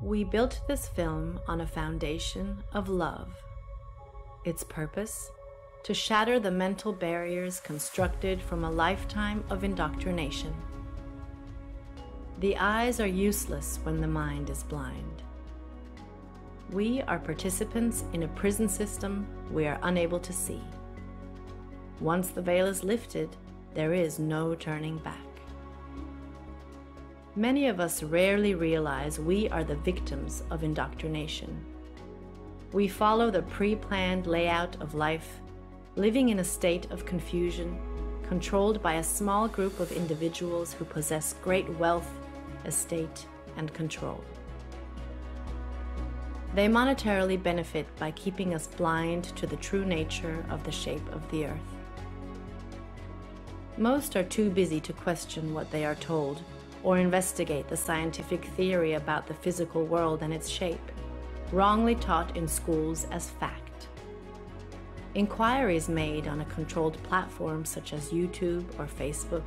We built this film on a foundation of love. Its purpose? To shatter the mental barriers constructed from a lifetime of indoctrination. The eyes are useless when the mind is blind. We are participants in a prison system we are unable to see. Once the veil is lifted, there is no turning back. Many of us rarely realize we are the victims of indoctrination. We follow the pre-planned layout of life, living in a state of confusion, controlled by a small group of individuals who possess great wealth, estate, and control. They monetarily benefit by keeping us blind to the true nature of the shape of the earth. Most are too busy to question what they are told or investigate the scientific theory about the physical world and its shape, wrongly taught in schools as fact. Inquiries made on a controlled platform such as YouTube or Facebook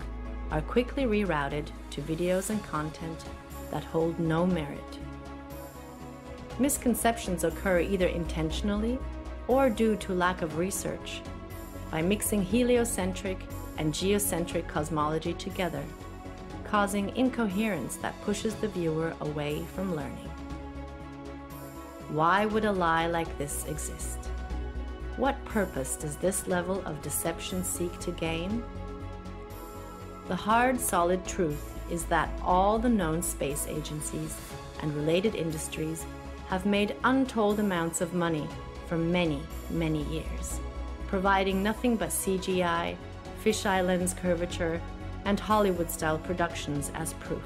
are quickly rerouted to videos and content that hold no merit. Misconceptions occur either intentionally or due to lack of research by mixing heliocentric and geocentric cosmology together, causing incoherence that pushes the viewer away from learning. Why would a lie like this exist? What purpose does this level of deception seek to gain? The hard, solid truth is that all the known space agencies and related industries have made untold amounts of money for many, many years, providing nothing but CGI, fisheye lens curvature, and Hollywood-style productions as proof.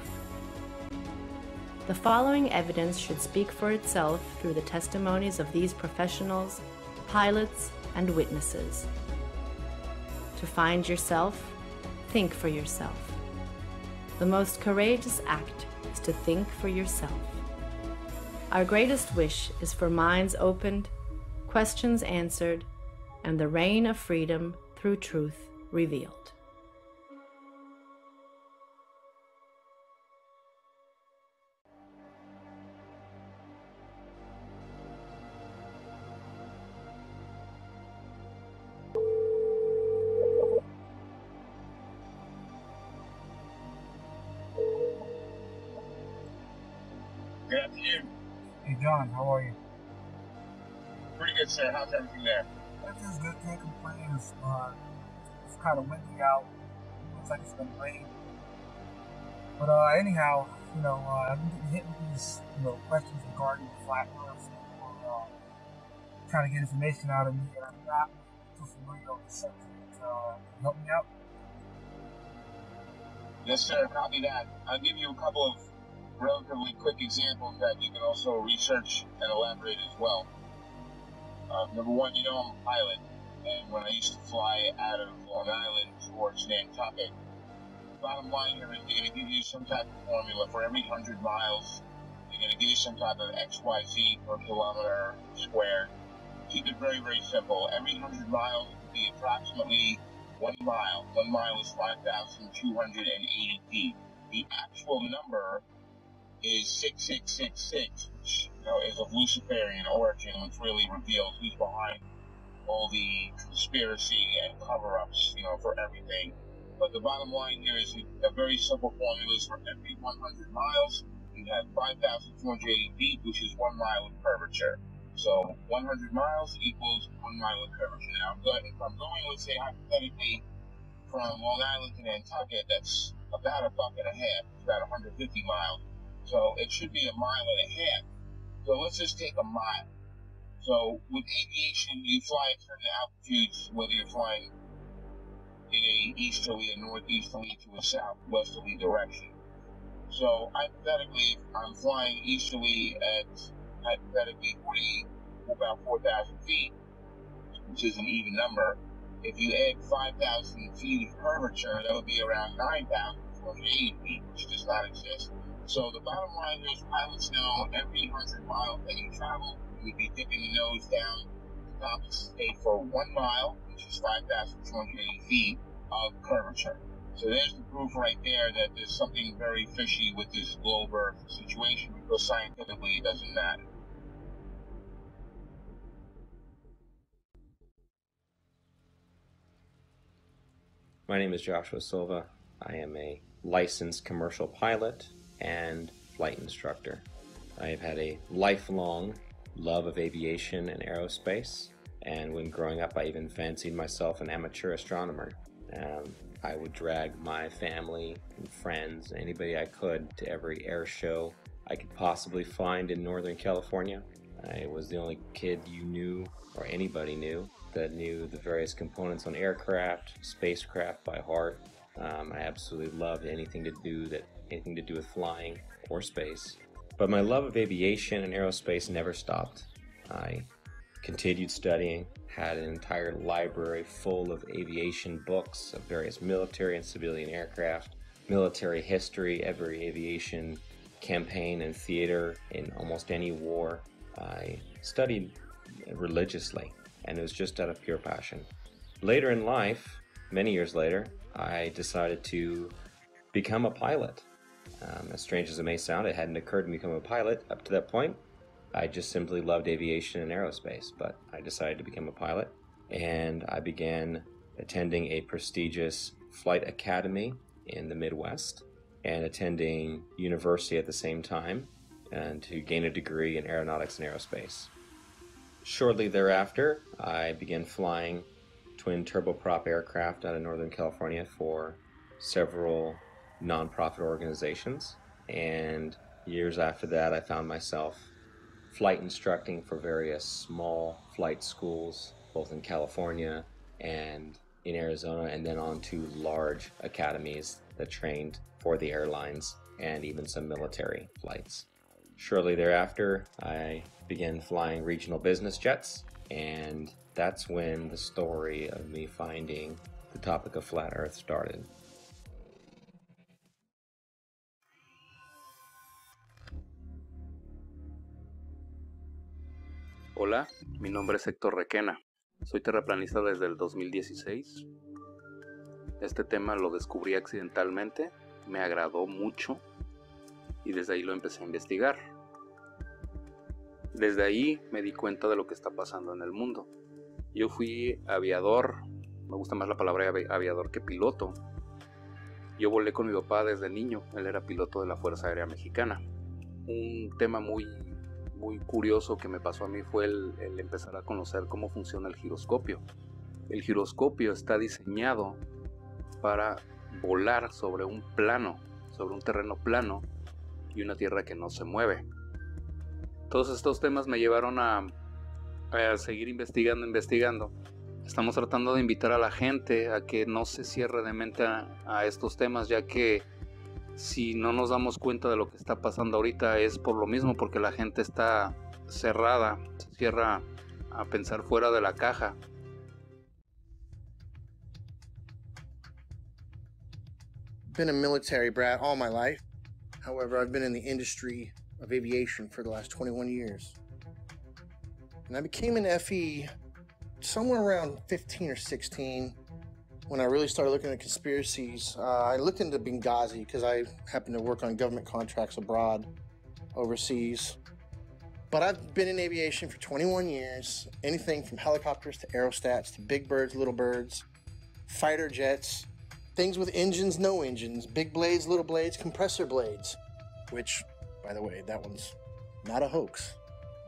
The following evidence should speak for itself through the testimonies of these professionals, pilots, and witnesses. To find yourself, think for yourself. The most courageous act is to think for yourself. Our greatest wish is for minds opened, questions answered, and the reign of freedom through truth revealed. Good afternoon. Hey John, how are you? Pretty good, sir. How's everything there? Everything's good, can't complain. It's kind of windy out. Looks like it's gonna rain. But anyhow, I've been getting hit with these, questions regarding the flat earth. Or trying to get information out of me, and I'm not too familiar with the subject. Can you help me out? Yes, sir. Copy that. I'll give you a couple of relatively quick examples that you can also research and elaborate as well. Number one, I'm a pilot, and when I used to fly out of Long Island towards Nantucket, bottom line here is they're going to give you some type of formula for every 100 miles. They're going to give you some type of XYZ per kilometer squared. Keep it very, very simple. Every 100 miles will be approximately 1 mile. 1 mile is 5,280 feet. The actual number is 6666, which is of Luciferian origin, which really reveals who's behind all the conspiracy and cover-ups, for everything. But the bottom line here is a very simple formula is for every 100 miles, you have 5,280 feet, which is 1 mile of curvature. So 100 miles equals 1 mile of curvature. Now, if I'm going, let's say, hypothetically, from Long Island to Nantucket, that's about a buck and a half. It's about 150 miles. So it should be 1.5 miles. So let's just take a mile. So with aviation, you fly at certain altitudes, whether you're flying in a easterly, a northeasterly, to a southwesterly direction. So hypothetically, I'm flying easterly at about 4,000 feet, which is an even number. If you add 5,000 feet of curvature, that would be around 9,480 feet, which does not exist. So the bottom line is pilots know every 100 miles that you travel, you would be dipping the nose down to compensate for 1 mile, which is 5,280 feet of curvature. So there's the proof right there that there's something very fishy with this globe Earth situation. because scientifically it doesn't matter. My name is Joshua Silva. I am a licensed commercial pilot and flight instructor. I have had a lifelong love of aviation and aerospace, and when growing up I even fancied myself an amateur astronomer. I would drag my family and friends, anybody I could, to every air show I could possibly find in Northern California. I was the only kid you knew, or anybody knew, that knew the various components on aircraft, spacecraft by heart. I absolutely loved anything to do with flying or space. But my love of aviation and aerospace never stopped. I continued studying, had an entire library full of aviation books of various military and civilian aircraft, military history, every aviation campaign and theater in almost any war. I studied religiously, and it was just out of pure passion. Later in life, many years later, I decided to become a pilot. As strange as it may sound, it hadn't occurred to me to become a pilot up to that point. I just simply loved aviation and aerospace, but I decided to become a pilot, and I began attending a prestigious flight academy in the Midwest and attending university at the same time, and to gain a degree in aeronautics and aerospace. Shortly thereafter, I began flying twin turboprop aircraft out of Northern California for several nonprofit organizations, and years after that I found myself flight instructing for various small flight schools, both in California and in Arizona, and then on to large academies that trained for the airlines and even some military flights. Shortly thereafter, I began flying regional business jets, and that's when the story of me finding the topic of flat Earth started. Hola, mi nombre es Héctor Requena. Soy terraplanista desde el 2016. Este tema lo descubrí accidentalmente, me agradó mucho y desde ahí lo empecé a investigar. Desde ahí me di cuenta de lo que está pasando en el mundo. Yo fui aviador, me gusta más la palabra aviador que piloto. Yo volé con mi papá desde niño, él era piloto de la Fuerza Aérea Mexicana. Un tema muy curioso que me pasó a mí fue el empezar a conocer cómo funciona el giroscopio. El giroscopio está diseñado para volar sobre un plano, sobre un terreno plano y una tierra que no se mueve. Todos estos temas me llevaron a seguir investigando. Estamos tratando de invitar a la gente a que no se cierre de mente a estos temas, ya que si no nos damos cuenta de lo que está pasando ahorita es por lo mismo, porque la gente está cerrada, se cierra a pensar fuera de la caja. Been a military brat all my life. However, I've been in the industry of aviation for the last 21 years. And I became an FE somewhere around 15 or 16. When I really started looking at conspiracies, I looked into Benghazi because I happen to work on government contracts abroad, overseas. But I've been in aviation for 21 years, anything from helicopters to aerostats to big birds, little birds, fighter jets, things with engines, no engines, big blades, little blades, compressor blades, which, by the way, that one's not a hoax.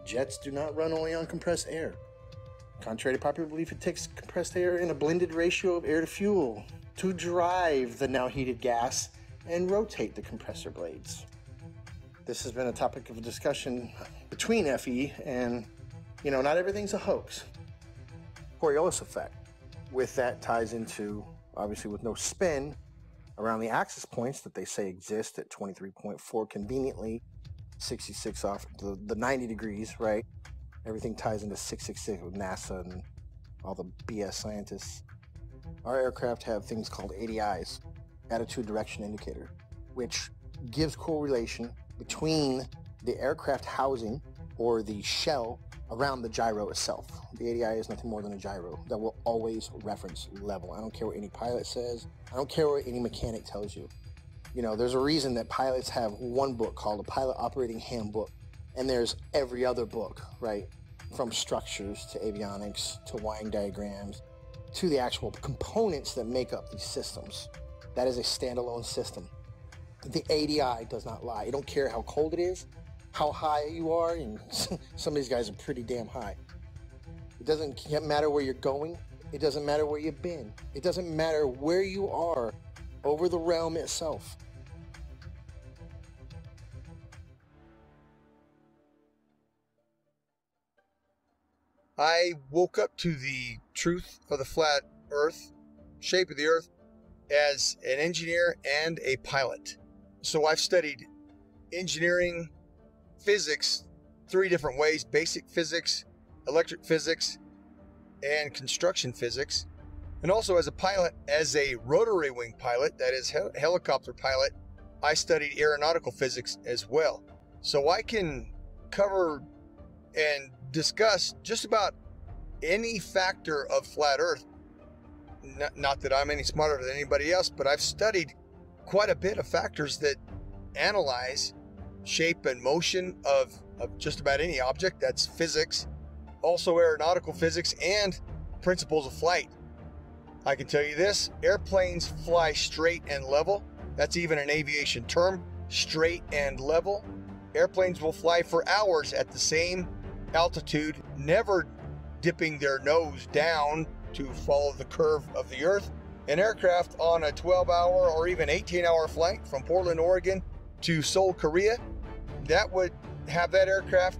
Jets do not run only on compressed air. Contrary to popular belief, it takes compressed air in a blended ratio of air to fuel to drive the now heated gas and rotate the compressor blades. This has been a topic of discussion between FE and, not everything's a hoax. Coriolis effect. With that ties into, obviously with no spin, around the axis points that they say exist at 23.4 conveniently, 66 off the 90 degrees, right? Everything ties into 666 with NASA and all the BS scientists. Our aircraft have things called ADIs, attitude direction indicator, which gives correlation between the aircraft housing or the shell around the gyro itself. The ADI is nothing more than a gyro that will always reference level. I don't care what any pilot says. I don't care what any mechanic tells you. You know, there's a reason that pilots have one book called a Pilot Operating Handbook, and there's every other book, right? From structures to avionics to wiring diagrams to the actual components that make up these systems. That is a standalone system. The ADI does not lie. It don't care how cold it is, how high you are, and some of these guys are pretty damn high. It doesn't matter where you're going. It doesn't matter where you've been. It doesn't matter where you are over the realm itself. I woke up to the truth of the flat earth, shape of the earth, as an engineer and a pilot. So I've studied engineering, physics, 3 different ways: basic physics, electric physics, and construction physics. And also as a pilot, as a rotary wing pilot, that is helicopter pilot, I studied aeronautical physics as well. So I can cover and discuss just about any factor of flat earth. Not that I'm any smarter than anybody else, but I've studied quite a bit of factors that analyze shape and motion of just about any object. That's physics, also aeronautical physics, and principles of flight. I can tell you this: airplanes fly straight and level. That's even an aviation term, straight and level. Airplanes will fly for hours at the same altitude, never dipping their nose down to follow the curve of the earth. An aircraft on a 12-hour or even 18-hour flight from Portland, Oregon to Seoul, Korea, that would have that aircraft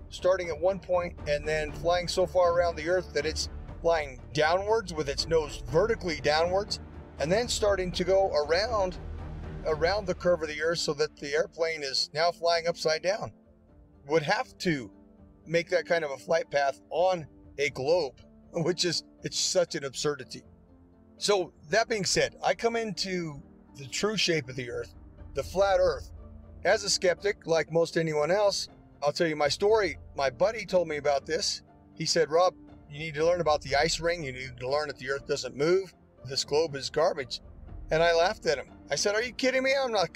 starting at one point and then flying so far around the earth that it's flying downwards with its nose vertically downwards, and then starting to go around the curve of the earth so that the airplane is now flying upside down. Would have to make that kind of a flight path on a globe, which is, it's such an absurdity. So that being said, I come into the true shape of the earth, the flat earth, as a skeptic, like most anyone else. I'll tell you my story. My buddy told me about this. He said, Rob, you need to learn about the ice ring. You need to learn that the earth doesn't move. This globe is garbage. And I laughed at him. I said, are you kidding me? I'm not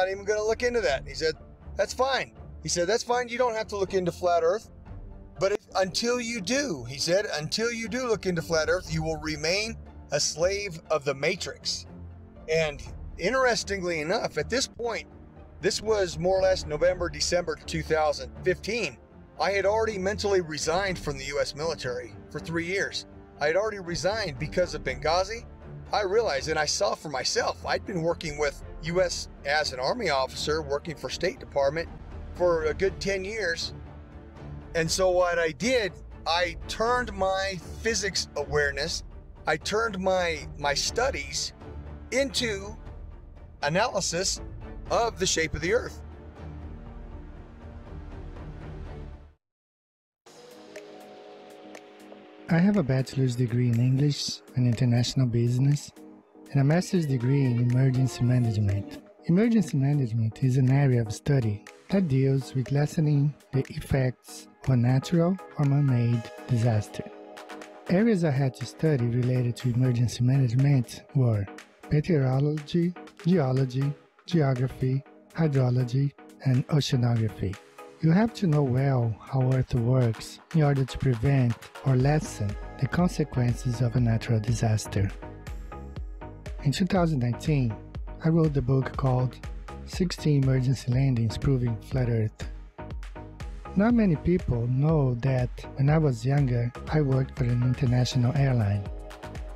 even gonna look into that. He said, that's fine. He said, that's fine. You don't have to look into flat earth. But until you do, he said, until you do look into flat earth, you will remain a slave of the matrix. And interestingly enough, at this point, this was more or less November, December 2015. I had already mentally resigned from the U.S. military for 3 years. I had already resigned because of Benghazi. I realized, and I saw for myself, I'd been working with U.S. as an Army officer, working for State Department for a good 10 years. And so what I did, I turned my physics awareness, I turned my studies into analysis of the shape of the earth. I have a bachelor's degree in English and International Business and a master's degree in Emergency Management. Emergency Management is an area of study that deals with lessening the effects of a natural or man-made disaster. Areas I had to study related to emergency management were meteorology, geology, geography, hydrology, and oceanography. You have to know well how Earth works in order to prevent or lessen the consequences of a natural disaster. In 2019, I wrote the book called 16 Emergency Landings Proving Flat Earth. Not many people know that when I was younger, I worked for an international airline.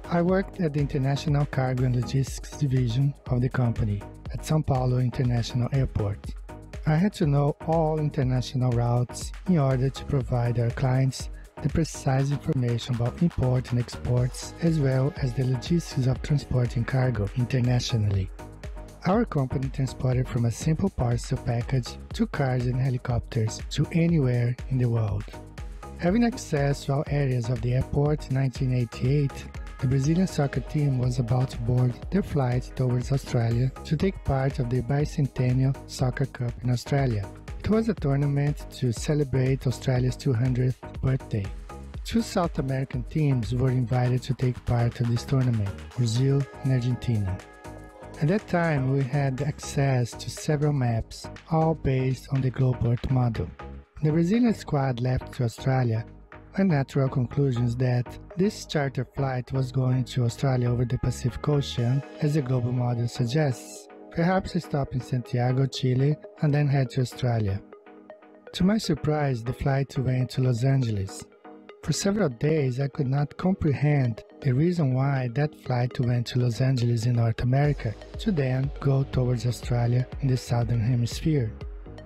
I worked at the International Cargo and Logistics Division of the company at São Paulo International Airport. I had to know all international routes in order to provide our clients the precise information about import and exports, as well as the logistics of transporting cargo internationally. Our company transported from a simple parcel package to cars and helicopters to anywhere in the world. Having access to all areas of the airport in 1988, the Brazilian soccer team was about to board their flight towards Australia to take part of the bicentennial Soccer Cup in Australia. It was a tournament to celebrate Australia's 200th birthday. 2 South American teams were invited to take part of this tournament, Brazil and Argentina. At that time, we had access to several maps, all based on the Globe Earth model. The Brazilian squad left to Australia, a natural conclusion is that this charter flight was going to Australia over the Pacific Ocean, as the global model suggests. Perhaps a stop in Santiago, Chile, and then head to Australia. To my surprise, the flight went to Los Angeles. For several days, I could not comprehend the reason why that flight went to Los Angeles in North America, to then go towards Australia in the Southern Hemisphere.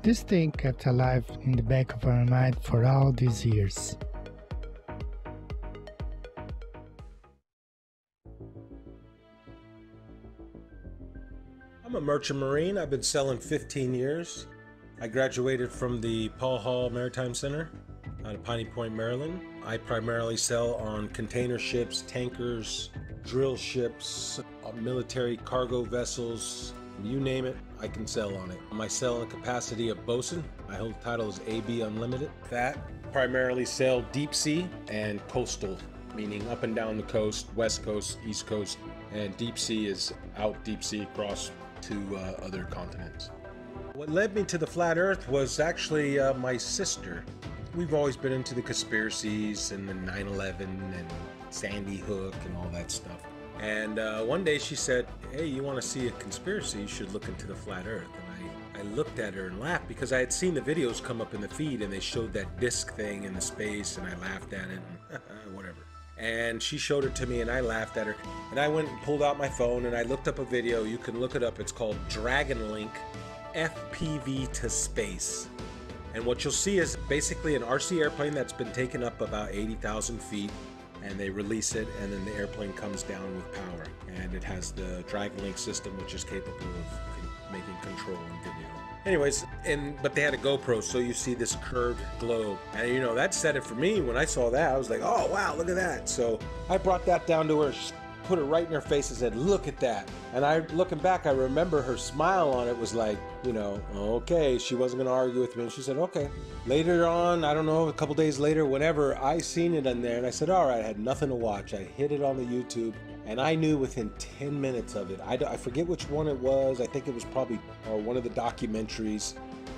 This thing kept alive in the back of our mind for all these years. I'm a merchant marine. I've been sailing 15 years. I graduated from the Paul Hall Maritime Center out of Piney Point, Maryland. I primarily sail on container ships, tankers, drill ships, military cargo vessels, you name it, I can sail on it. My sailing capacity of bosun, I hold the title as AB Unlimited. That primarily sail deep sea and coastal, meaning up and down the coast, west coast, east coast, and deep sea is out deep sea across to other continents. What led me to the flat earth was actually my sister. We've always been into the conspiracies and the 9/11 and Sandy Hook and all that stuff. And one day she said, hey, you want to see a conspiracy, you should look into the flat earth. And I looked at her and laughed because I had seen the videos come up in the feed and they showed that disc thing in the space and I laughed at it and whatever. And she showed it to me and I laughed at her. And I went and pulled out my phone and I looked up a video. You can look it up. It's called Dragon Link FPV to Space. And what you'll see is basically an RC airplane that's been taken up about 80,000 feet and they release it and then the airplane comes down with power. And it has the Dragon Link system which is capable of making control and video. Anyways, but they had a GoPro, so you see this curved globe. And you know, that said it for me. When I saw that, I was like, oh wow, look at that. So I brought that down to her, put it right in her face and said, look at that. And looking back, I remember her smile on it was like, you know, okay, she wasn't gonna argue with me. And she said, okay. Later on, I don't know, a couple days later, whenever I seen it in there and I said, all right, I had nothing to watch. I hit it on the YouTube. And I knew within 10 minutes of it, I forget which one it was, I think it was probably one of the documentaries,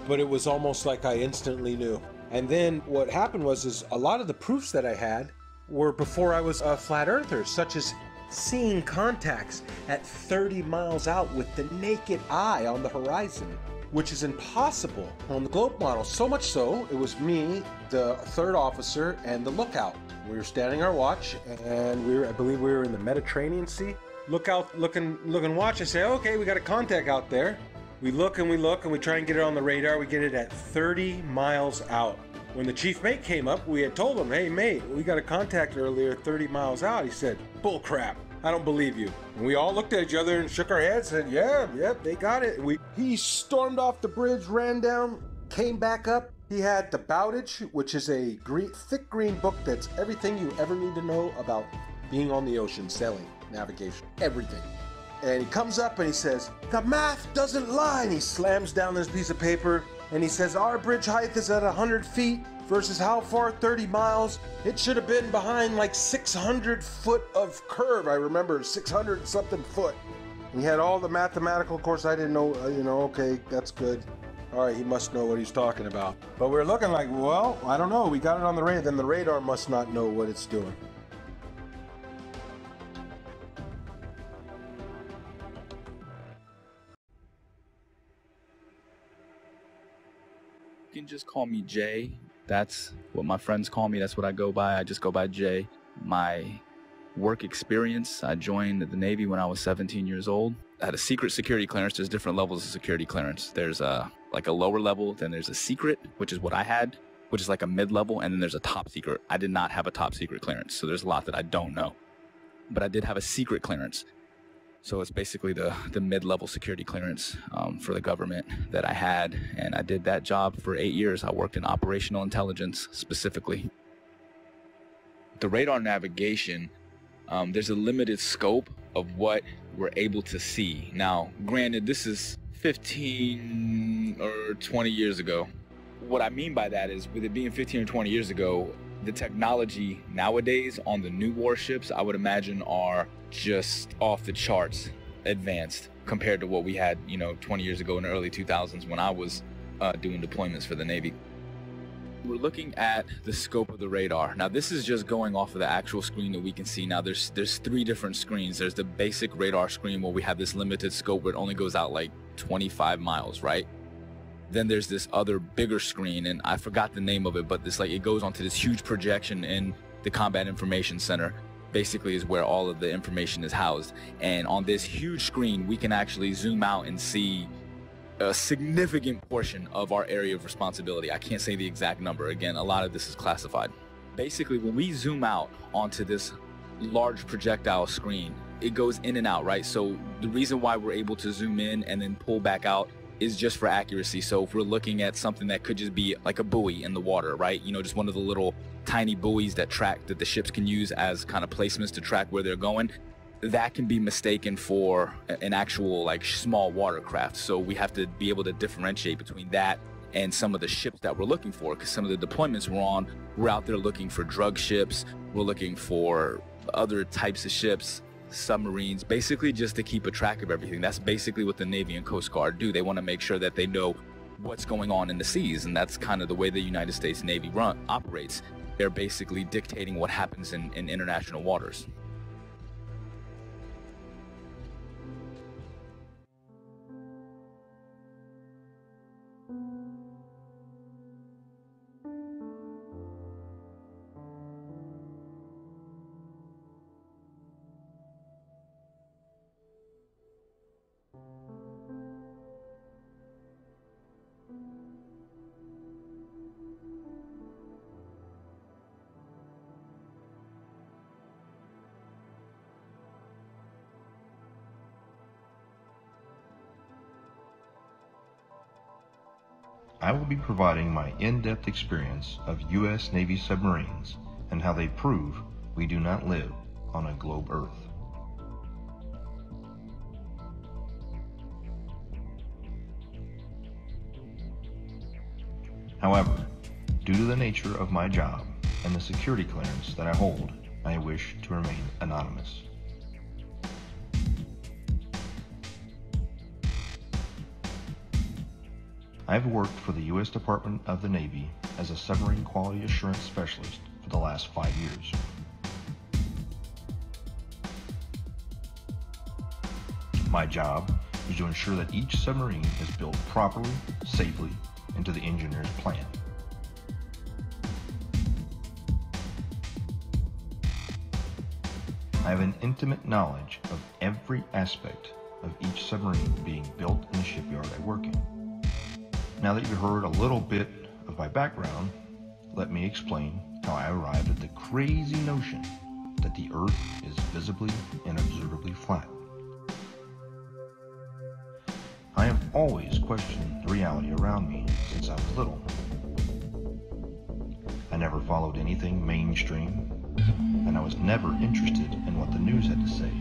but it was almost like I instantly knew. And then what happened was a lot of the proofs that I had were before I was a flat earther, such as seeing contacts at 30 miles out with the naked eye on the horizon, which is impossible on the globe model. So much so, it was me, the third officer, and the lookout. We were standing our watch, and I believe we were in the Mediterranean Sea. Look out, look and watch. I say, okay, we got a contact out there. We look, and we try and get it on the radar. We get it at 30 miles out. When the chief mate came up, we had told him, hey mate, we got a contact earlier 30 miles out. He said, bull crap, I don't believe you. And we all looked at each other and shook our heads and said, yeah, they got it. He stormed off the bridge, ran down, came back up. He had the Bowditch, which is a thick green book that's everything you ever need to know about being on the ocean, sailing, navigation, everything. And he comes up and he says, the math doesn't lie. And he slams down this piece of paper and he says, our bridge height is at 100 feet versus how far? 30 miles. It should have been behind like 600 foot of curve. I remember 600 something foot. And he had all the mathematical, of course I didn't know, okay, that's good. All right, he must know what he's talking about. But we're looking like, well, I don't know. We got it on the radar. Then the radar must not know what it's doing. You can just call me Jay. That's what my friends call me. That's what I go by. I just go by Jay. My work experience, I joined the Navy when I was 17 years old. I had a secret security clearance. There's different levels of security clearance. There's like a lower level, then there's a secret, which is what I had, which is like a mid-level, and then there's a top secret. I did not have a top secret clearance, so there's a lot that I don't know. But I did have a secret clearance. So it's basically the mid-level security clearance for the government that I had, and I did that job for 8 years. I worked in operational intelligence specifically. The radar navigation, there's a limited scope of what we're able to see. Now, granted, this is 15 or 20 years ago. What I mean by that is, with it being 15 or 20 years ago, the technology nowadays on the new warships, I would imagine, are just off the charts. advanced compared to what we had, 20 years ago in the early 2000s when I was doing deployments for the Navy. We're looking at the scope of the radar. Now, this is just going off of the actual screen that we can see. Now, there's 3 different screens. There's the basic radar screen where we have this limited scope where it only goes out like 25 miles, right? Then there's this other bigger screen, and I forgot the name of it, but it goes onto this huge projection in the Combat Information Center. Basically is where all of the information is housed. And on this huge screen, we can actually zoom out and see a significant portion of our area of responsibility. I can't say the exact number. Again, a lot of this is classified. Basically, when we zoom out onto this large projectile screen, it goes in and out, right? So the reason why we're able to zoom in and then pull back out is just for accuracy. So if we're looking at something that could just be like a buoy in the water, right? Just one of the little tiny buoys that the ships can use as kind of placements to track where they're going, that can be mistaken for an actual small watercraft. So we have to be able to differentiate between that and some of the ships that we're looking for, because some of the deployments we're on, we're out there looking for drug ships, we're looking for other types of ships, submarines, basically just to keep a track of everything. That's basically what the Navy and Coast Guard do. They want to make sure that they know what's going on in the seas, and that's kind of the way the United States Navy operates. They're basically dictating what happens in international waters. I will be providing my in-depth experience of U.S. Navy submarines and how they prove we do not live on a globe Earth. However, due to the nature of my job and the security clearance that I hold, I wish to remain anonymous. I've worked for the U.S. Department of the Navy as a submarine quality assurance specialist for the last 5 years. My job is to ensure that each submarine is built properly, safely, and to the engineer's plan. I have an intimate knowledge of every aspect of each submarine being built in the shipyard I work in. Now that you've heard a little bit of my background, let me explain how I arrived at the crazy notion that the Earth is visibly and observably flat. I have always questioned the reality around me since I was little. I never followed anything mainstream, and I was never interested in what the news had to say.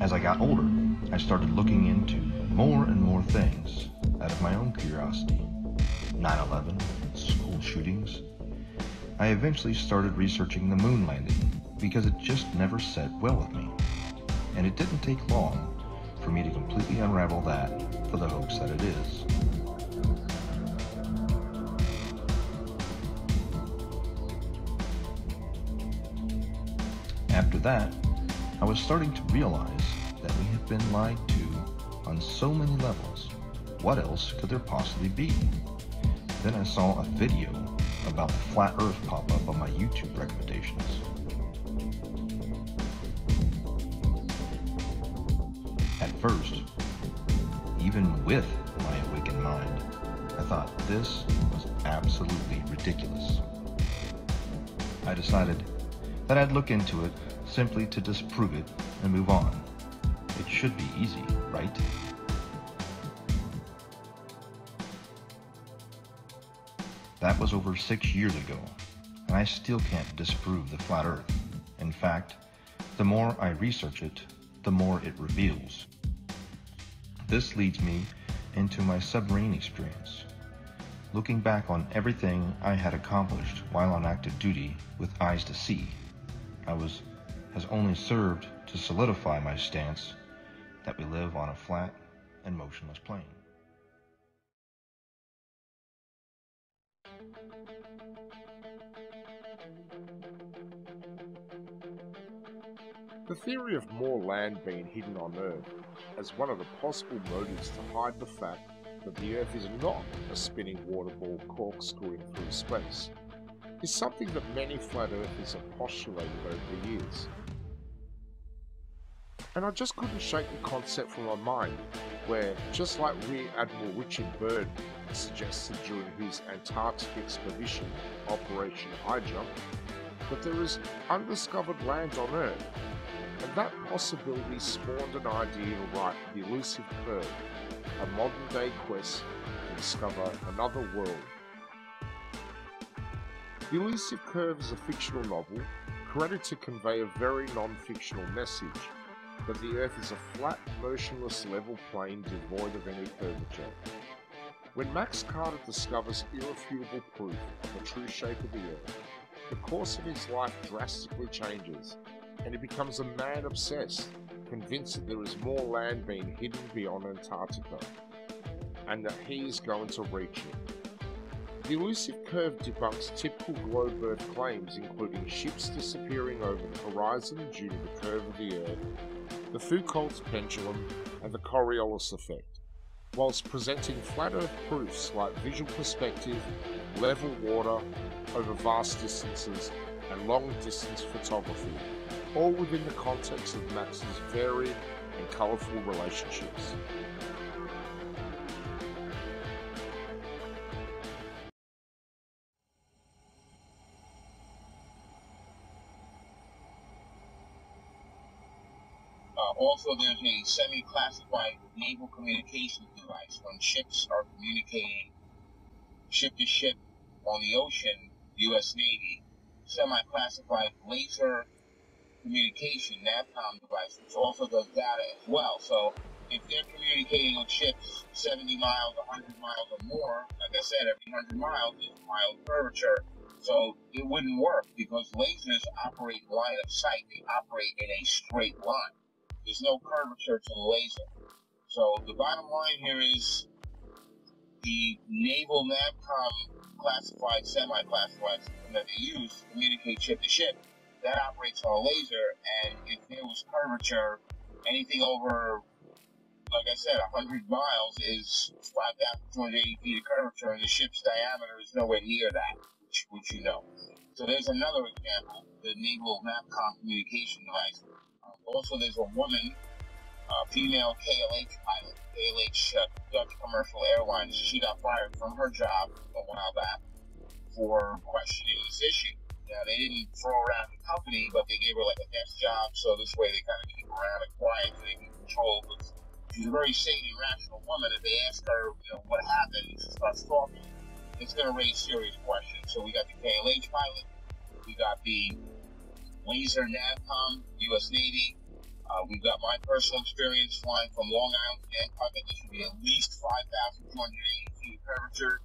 As I got older, I started looking into more and more things out of my own curiosity. 9/11, school shootings. I eventually started researching the moon landing because it just never sat well with me. And it didn't take long for me to completely unravel that for the hoax that it is. After that, I was starting to realize that we have been lied to on so many levels. What else could there possibly be? Then I saw a video about the flat Earth pop up on my YouTube recommendations. At first, even with my awakened mind, I thought this was absolutely ridiculous. I decided that I'd look into it simply to disprove it and move on. It should be easy, right? That was over 6 years ago, and I still can't disprove the flat Earth. In fact, the more I research it, the more it reveals. This leads me into my submarine experience. Looking back on everything I had accomplished while on active duty with eyes to sea, has only served to solidify my stance that we live on a flat and motionless plane. The theory of more land being hidden on Earth as one of the possible motives to hide the fact that the Earth is not a spinning water ball corkscrewing through space is something that many flat earthers have postulated over the years. And I just couldn't shake the concept from my mind where, just like Rear Admiral Richard Byrd suggested during his Antarctic expedition, Operation High Jump, that there is undiscovered land on Earth, and that possibility spawned an idea to write The Elusive Curve, a modern-day quest to discover another world. The Elusive Curve is a fictional novel created to convey a very non-fictional message, that the Earth is a flat, motionless, level plane devoid of any curvature. When Max Carter discovers irrefutable proof of the true shape of the Earth, the course of his life drastically changes, and he becomes a man obsessed, convinced that there is more land being hidden beyond Antarctica, and that he is going to reach it. The Elusive Curve debunks typical globe Earth claims, including ships disappearing over the horizon due to the curve of the Earth, the Foucault's pendulum, and the Coriolis effect, whilst presenting flat Earth proofs like visual perspective, level water over vast distances, and long-distance photography, all within the context of Max's varied and colourful relationships. Also, there's a semi-classified naval communications device when ships are communicating ship to ship on the ocean, U.S. Navy, semi-classified laser communication NAVCOM device, which also does data as well. So if they're communicating with ships 70 miles, 100 miles or more, like I said, every 100 miles is a mile of curvature. So it wouldn't work because lasers operate line of sight. They operate in a straight line. There's no curvature to the laser. So the bottom line here is the naval NAVCOM classified, semi-classified system that they use to communicate ship to ship, that operates on a laser, and if there was curvature, anything over, like I said, 100 miles is 5,280 feet of curvature, and the ship's diameter is nowhere near that, which you know. So there's another example, the naval NAVCOM communication device. Also, there's a woman, female KLH pilot, KLH Dutch commercial airlines. She got fired from her job a while back for questioning this issue. Now, they didn't throw her out of the company, but they gave her like a desk job, so this way they kind of keep her around and quiet so they can control. But she's a very sane and rational woman. If they ask her, what happened, she starts talking, it's going to raise serious questions. So we got the KLH pilot, we got the laser NAVCOM, U.S. Navy. We've got my personal experience flying from Long Island to Nantucket. There should be at least 5,280 feet of curvature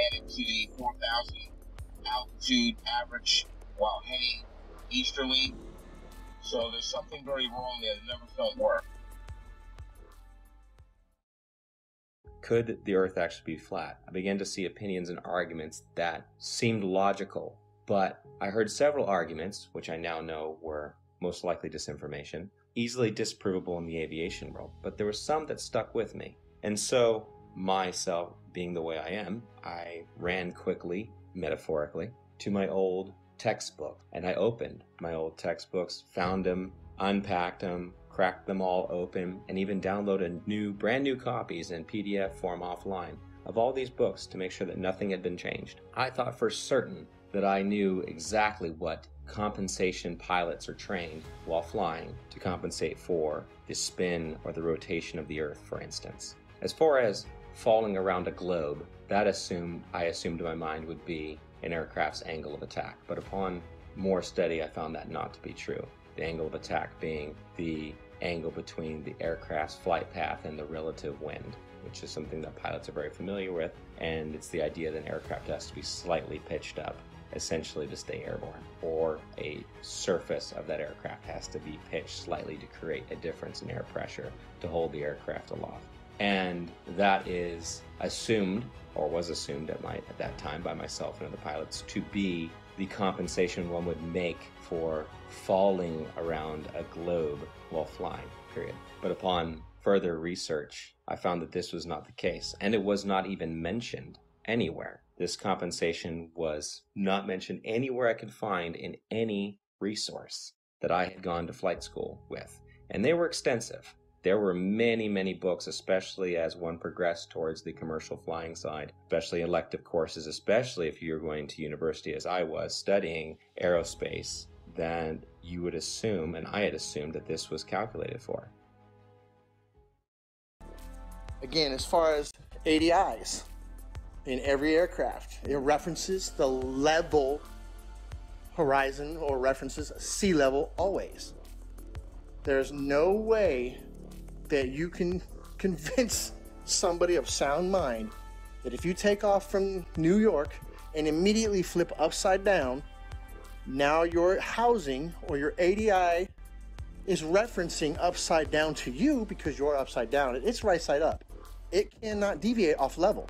added to the 4,000 altitude average while heading easterly. So there's something very wrong there. The numbers don't work. Could the Earth actually be flat? I began to see opinions and arguments that seemed logical, but I heard several arguments, which I now know were most likely disinformation, easily disprovable in the aviation world, but there were some that stuck with me. And so, myself being the way I am, I ran quickly, metaphorically, to my old textbook. And I opened my old textbooks, found them, unpacked them, cracked them all open, and even downloaded brand new copies in PDF form offline of all these books to make sure that nothing had been changed. I thought for certain that I knew exactly what compensation pilots are trained while flying to compensate for the spin or the rotation of the Earth, for instance. As far as falling around a globe, that I assumed in my mind would be an aircraft's angle of attack. But upon more study, I found that not to be true. The angle of attack being the angle between the aircraft's flight path and the relative wind, which is something that pilots are very familiar with, and it's the idea that an aircraft has to be slightly pitched up essentially to stay airborne, or a surface of that aircraft has to be pitched slightly to create a difference in air pressure to hold the aircraft aloft. And that is assumed, or was assumed at that time by myself and other pilots, to be the compensation one would make for falling around a globe while flying, period. But upon further research, I found that this was not the case, and it was not even mentioned anywhere. This compensation was not mentioned anywhere I could find in any resource that I had gone to flight school with. And they were extensive. There were many, many books, especially as one progressed towards the commercial flying side, especially elective courses, especially if you're going to university as I was, studying aerospace, then you would assume, and I had assumed, that this was calculated for. Again, as far as ADIs, in every aircraft, it references the level horizon, or references sea level always. There's no way that you can convince somebody of sound mind that if you take off from New York and immediately flip upside down, now your housing or your ADI is referencing upside down to you because you're upside down. It's right side up. It cannot deviate off level.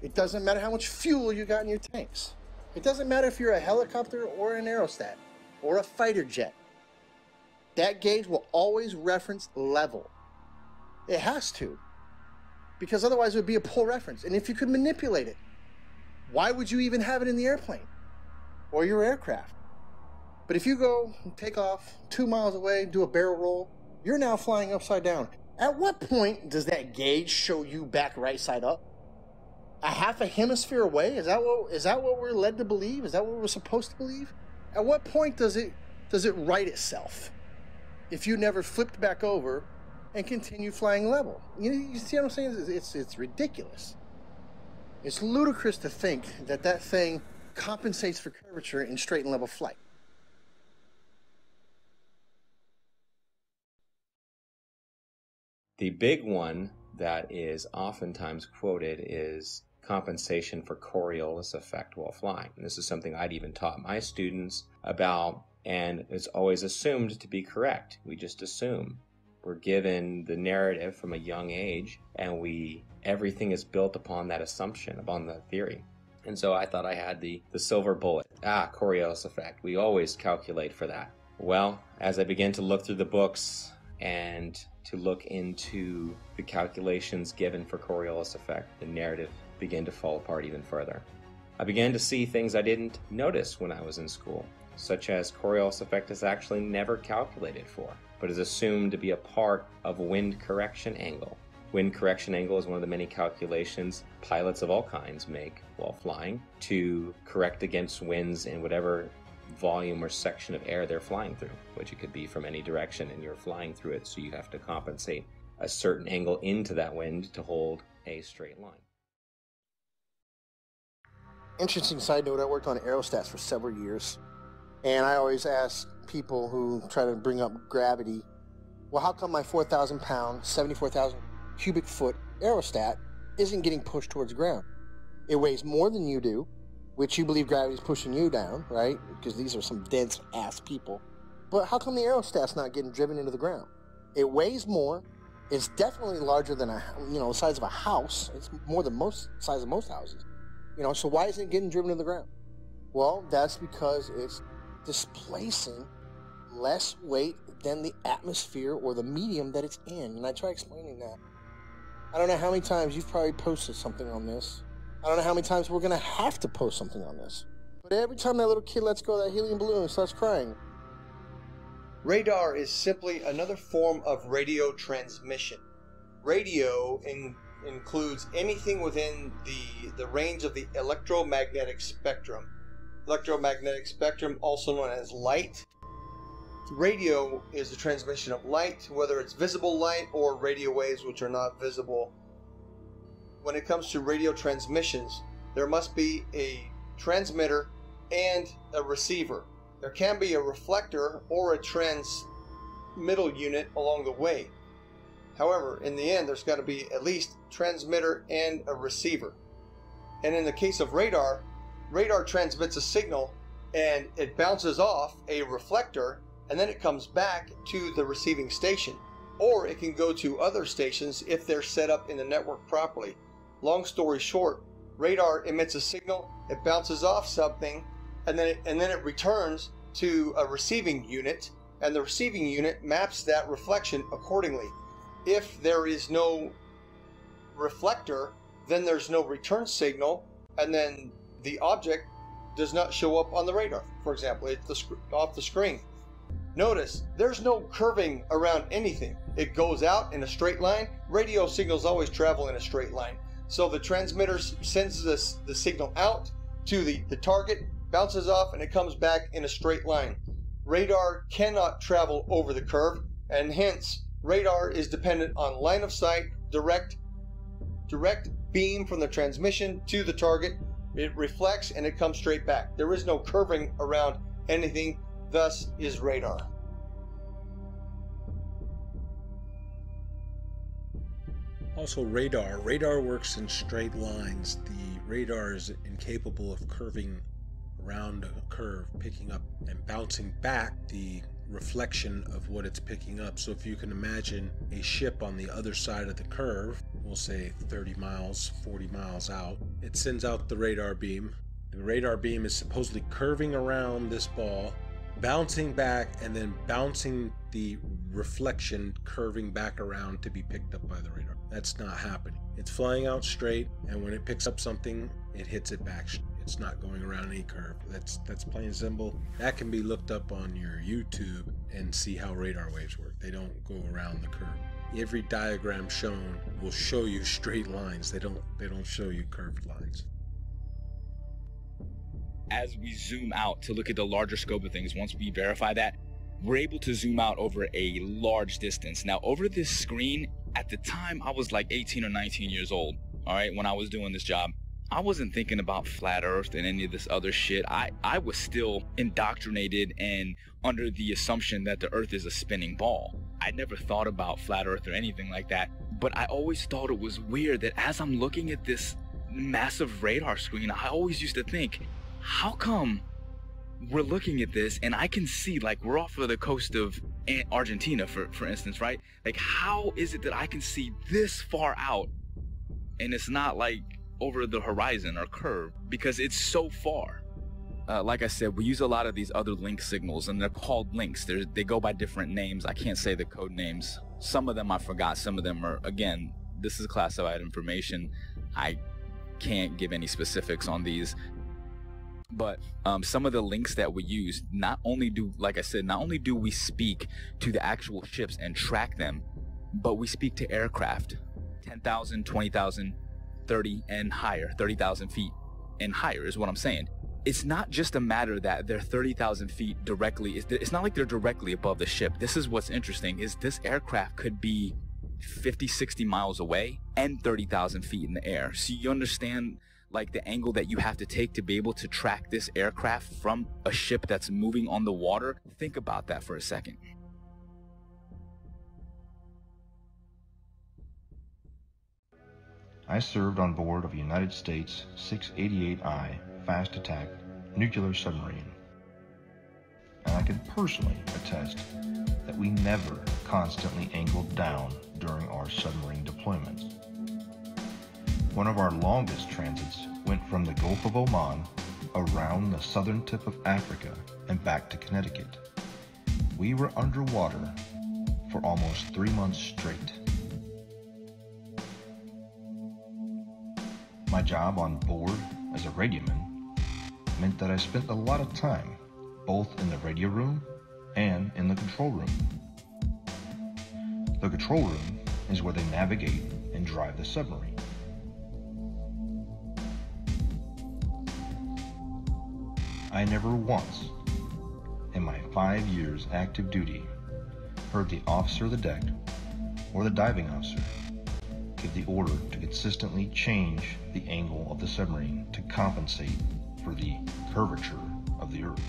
It doesn't matter how much fuel you got in your tanks. It doesn't matter if you're a helicopter or an aerostat or a fighter jet. That gauge will always reference level. It has to, because otherwise it would be a poor reference. And if you could manipulate it, why would you even have it in the airplane or your aircraft? But if you go and take off 2 miles away, do a barrel roll, you're now flying upside down. At what point does that gauge show you back right side up? A half a hemisphere away? Is that what we're led to believe? Is that what we're supposed to believe? At what point does it right itself if you never flipped back over and continue flying level? You see what I'm saying? It's ridiculous. It's ludicrous to think that that thing compensates for curvature in straight and level flight. The big one that is oftentimes quoted is compensation for Coriolis effect while flying. And this is something I'd even taught my students about, and it's always assumed to be correct. We just assume. We're given the narrative from a young age, and everything is built upon that assumption, upon the theory. And so I thought I had the silver bullet. Coriolis effect. We always calculate for that. Well, as I began to look through the books and to look into the calculations given for Coriolis effect, the narrative began to fall apart even further. I began to see things I didn't notice when I was in school, such as Coriolis effect is actually never calculated for, but is assumed to be a part of wind correction angle. Wind correction angle is one of the many calculations pilots of all kinds make while flying to correct against winds in whatever volume or section of air they're flying through, which it could be from any direction, and you're flying through it, so you have to compensate a certain angle into that wind to hold a straight line. Interesting side note, I worked on aerostats for several years, and I always ask people who try to bring up gravity, well, how come my 4,000 pound, 74,000 cubic foot aerostat isn't getting pushed towards the ground? It weighs more than you do, which you believe gravity is pushing you down, right? Because these are some dense ass people. But how come the aerostat's not getting driven into the ground? It weighs more. It's definitely larger than the size of a house. It's more than size of most houses. So why isn't it getting driven to the ground? Well, that's because it's displacing less weight than the atmosphere or the medium that it's in. And I try explaining that. I don't know how many times you've probably posted something on this. I don't know how many times we're going to have to post something on this. But every time that little kid lets go of that helium balloon and starts crying. Radar is simply another form of radio transmission. Radio includes anything within the range of the electromagnetic spectrum. Electromagnetic spectrum, also known as light. Radio is the transmission of light, whether it's visible light or radio waves which are not visible. When it comes to radio transmissions, there must be a transmitter and a receiver. There can be a reflector or a transmittal unit along the way. However, in the end, there's got to be at least transmitter and a receiver. And in the case of radar, radar transmits a signal and it bounces off a reflector, and then it comes back to the receiving station. Or it can go to other stations if they're set up in the network properly. Long story short, radar emits a signal, it bounces off something, and then it returns to a receiving unit, and the receiving unit maps that reflection accordingly. If there is no reflector, then there's no return signal, and then the object does not show up on the radar. For example, it's off the screen. Notice, there's no curving around anything. It goes out in a straight line. Radio signals always travel in a straight line. So the transmitter sends the signal out to the target, bounces off, and it comes back in a straight line. Radar cannot travel over the curve, and hence radar is dependent on line of sight, direct beam from the transmission to the target. It reflects and it comes straight back. There is no curving around anything, thus is radar. Also radar works in straight lines. The radar is incapable of curving around a curve, picking up and bouncing back the reflection of what it's picking up. So if you can imagine a ship on the other side of the curve, we'll say 30 miles, 40 miles out, it sends out the radar beam. The radar beam is supposedly curving around this ball, bouncing back, and then bouncing the reflection, curving back around to be picked up by the radar. That's not happening. It's flying out straight, and when it picks up something, it hits it back. It's not going around any curve. That's plain and simple. That can be looked up on your YouTube and see how radar waves work. They don't go around the curve. Every diagram shown will show you straight lines. They don't show you curved lines. As we zoom out to look at the larger scope of things, once we verify that, we're able to zoom out over a large distance. Now, over this screen, at the time, I was like 18 or 19 years old, all right, when I was doing this job. I wasn't thinking about flat earth and any of this other shit. I was still indoctrinated and under the assumption that the earth is a spinning ball. I never thought about flat earth or anything like that, but I always thought it was weird that as I'm looking at this massive radar screen, I always used to think, how come we're looking at this and I can see, like, we're off of the coast of Argentina, for instance, right? Like, how is it that I can see this far out and it's not like over the horizon or curve, because it's so far? Like I said, we use a lot of these other link signals, and they're called links. They go by different names. I can't say the code names. Some of them I forgot. Some of them are, again, this is classified information. I can't give any specifics on these. But some of the links that we use, not only do we speak to the actual ships and track them, but we speak to aircraft, 10,000, 20,000, 30 and higher, 30,000 feet and higher is what I'm saying. It's not just a matter that they're 30,000 feet directly. It's not like they're directly above the ship. This is what's interesting, is this aircraft could be 50, 60 miles away and 30,000 feet in the air. So you understand, like, the angle that you have to take to be able to track this aircraft from a ship that's moving on the water? Think about that for a second. I served on board of a United States 688I fast attack nuclear submarine, and I can personally attest that we never constantly angled down during our submarine deployments. One of our longest transits went from the Gulf of Oman around the southern tip of Africa and back to Connecticut. We were underwater for almost 3 months straight. My job on board as a radioman meant that I spent a lot of time both in the radio room and in the control room. The control room is where they navigate and drive the submarine. I never once, in my 5 years active duty, heard the officer of the deck or the diving officer give the order to consistently change the angle of the submarine to compensate for the curvature of the Earth.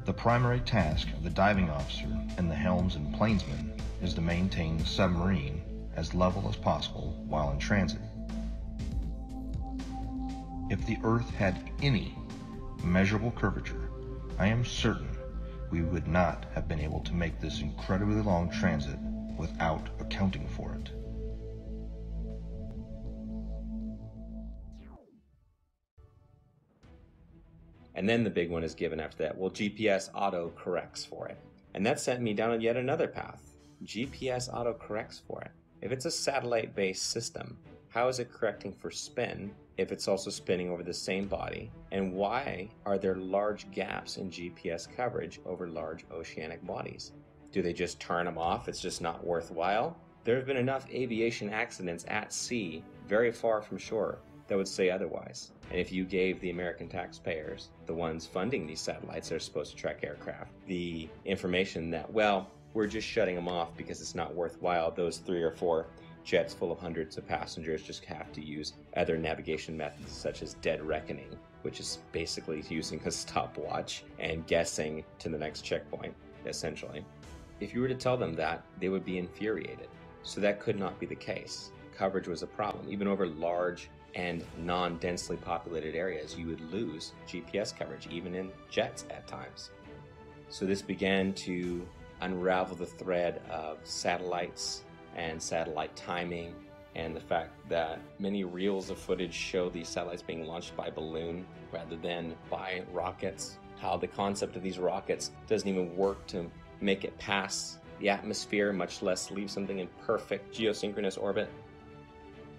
The primary task of the diving officer and the helms and plainsman is to maintain the submarine as level as possible while in transit. If the Earth had any measurable curvature, I am certain we would not have been able to make this incredibly long transit without accounting for it. And then the big one is given after that. Well, GPS auto corrects for it. And that sent me down yet another path. GPS auto corrects for it. If it's a satellite-based system, how is it correcting for spin if it's also spinning over the same body? And why are there large gaps in GPS coverage over large oceanic bodies? Do they just turn them off? It's just not worthwhile? There have been enough aviation accidents at sea, very far from shore, that would say otherwise. And if you gave the American taxpayers, the ones funding these satellites that are supposed to track aircraft, the information that, well, we're just shutting them off because it's not worthwhile, those 3 or 4 jets full of hundreds of passengers just have to use other navigation methods such as dead reckoning, which is basically using a stopwatch and guessing to the next checkpoint, essentially. If you were to tell them that, they would be infuriated. So that could not be the case. Coverage was a problem. Even over large and non-densely populated areas, you would lose GPS coverage, even in jets at times. So this began to unravel the thread of satellites and satellite timing, and the fact that many reels of footage show these satellites being launched by balloon rather than by rockets. How the concept of these rockets doesn't even work to make it past the atmosphere, much less leave something in perfect geosynchronous orbit.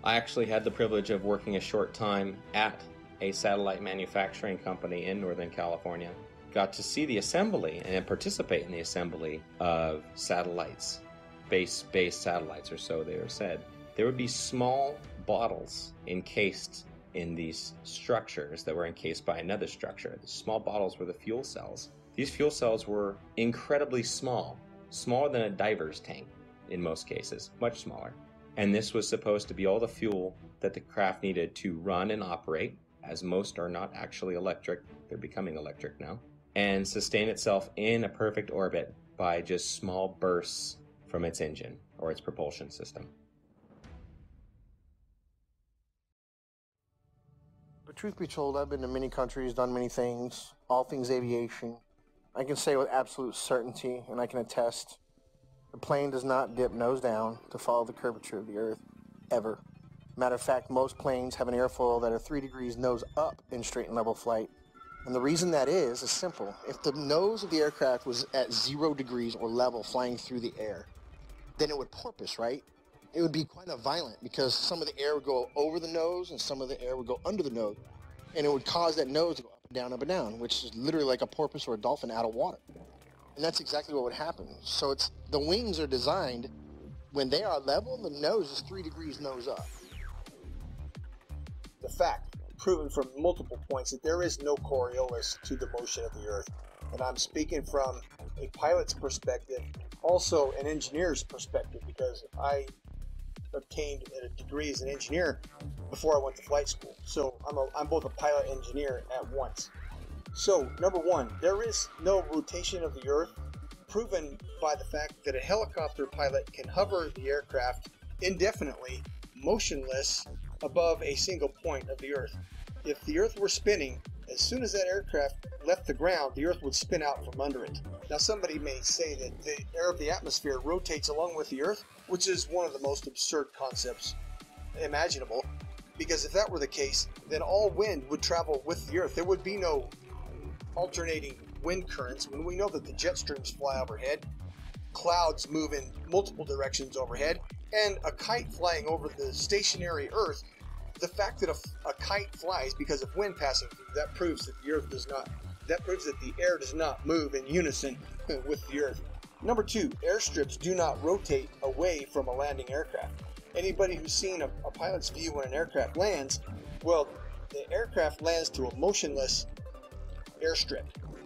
I actually had the privilege of working a short time at a satellite manufacturing company in Northern California. Got to see the assembly and participate in the assembly of satellites, space-based satellites, or so they were said. There would be small bottles encased in these structures that were encased by another structure. The small bottles were the fuel cells. These fuel cells were incredibly small, smaller than a diver's tank in most cases, much smaller. And this was supposed to be all the fuel that the craft needed to run and operate, as most are not actually electric, they're becoming electric now, and sustain itself in a perfect orbit by just small bursts from its engine or its propulsion system. But truth be told, I've been to many countries, done many things, all things aviation. I can say with absolute certainty, and I can attest, the plane does not dip nose down to follow the curvature of the Earth, ever. Matter of fact, most planes have an airfoil that are 3 degrees nose up in straight and level flight. And the reason that is simple. If the nose of the aircraft was at 0 degrees or level flying through the air, then it would porpoise, right? It would be quite violent because some of the air would go over the nose and some of the air would go under the nose. And it would cause that nose to go up and down, which is literally like a porpoise or a dolphin out of water. And that's exactly what would happen. So the wings are designed, when they are level, the nose is 3 degrees nose up. The fact, proven from multiple points, that there is no Coriolis to the motion of the Earth. And I'm speaking from a pilot's perspective, also an engineer's perspective, because I obtained a degree as an engineer before I went to flight school. So I'm both a pilot and engineer at once. So, number one, there is no rotation of the Earth, proven by the fact that a helicopter pilot can hover the aircraft indefinitely, motionless, above a single point of the Earth. If the Earth were spinning, as soon as that aircraft left the ground, the Earth would spin out from under it. Now, somebody may say that the air of the atmosphere rotates along with the Earth, which is one of the most absurd concepts imaginable, because if that were the case, then all wind would travel with the Earth. There would be no alternating wind currents when we know that the jet streams fly overhead, clouds move in multiple directions overhead, and a kite flying over the stationary Earth. The fact that a kite flies because of wind passing through, that proves that the Earth does not. That proves that the air does not move in unison with the Earth. Number two, airstrips do not rotate away from a landing aircraft. Anybody who's seen a pilot's view when an aircraft lands, well, the aircraft lands to a motionless airstrip.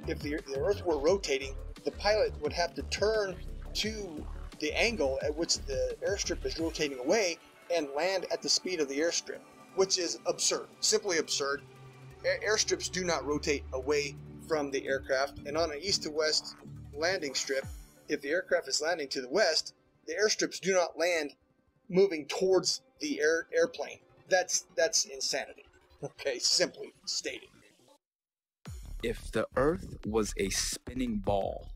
If the Earth were rotating, the pilot would have to turn to the angle at which the airstrip is rotating away and land at the speed of the airstrip, which is absurd, simply absurd. Airstrips do not rotate away from the aircraft, and on an east to west landing strip, if the aircraft is landing to the west, the airstrips do not land moving towards the airplane. That's insanity. Okay, simply stated. If the Earth was a spinning ball,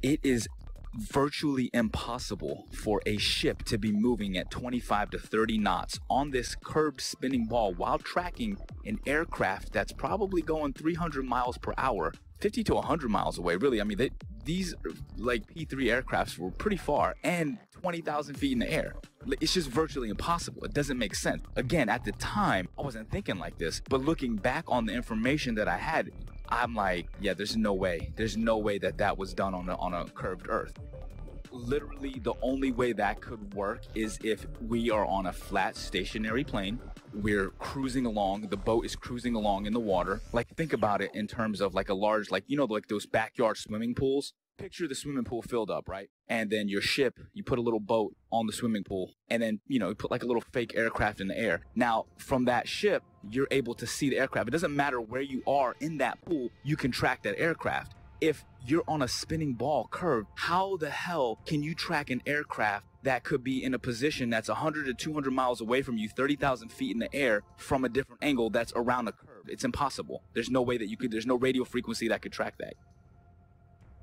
it is virtually impossible for a ship to be moving at 25 to 30 knots on this curved spinning ball while tracking an aircraft that's probably going 300 miles per hour, 50 to 100 miles away. Really, I mean, these like P-3 aircrafts were pretty far and 20,000 feet in the air. It's just virtually impossible. It doesn't make sense. Again, at the time, I wasn't thinking like this, but looking back on the information that I had, I'm like, yeah, there's no way. There's no way that that was done on a curved Earth. Literally, the only way that could work is if we are on a flat, stationary plane. We're cruising along. The boat is cruising along in the water. Like, think about it in terms of like a large, like, you know, like those backyard swimming pools. Picture the swimming pool filled up, right? And then your ship, you put a little boat on the swimming pool, and then, you know, you put like a little fake aircraft in the air. Now, from that ship, you're able to see the aircraft. It doesn't matter where you are in that pool, you can track that aircraft. If you're on a spinning ball curve, how the hell can you track an aircraft that could be in a position that's 100 to 200 miles away from you, 30,000 feet in the air from a different angle that's around a curve? It's impossible. There's no way that you could, there's no radio frequency that could track that.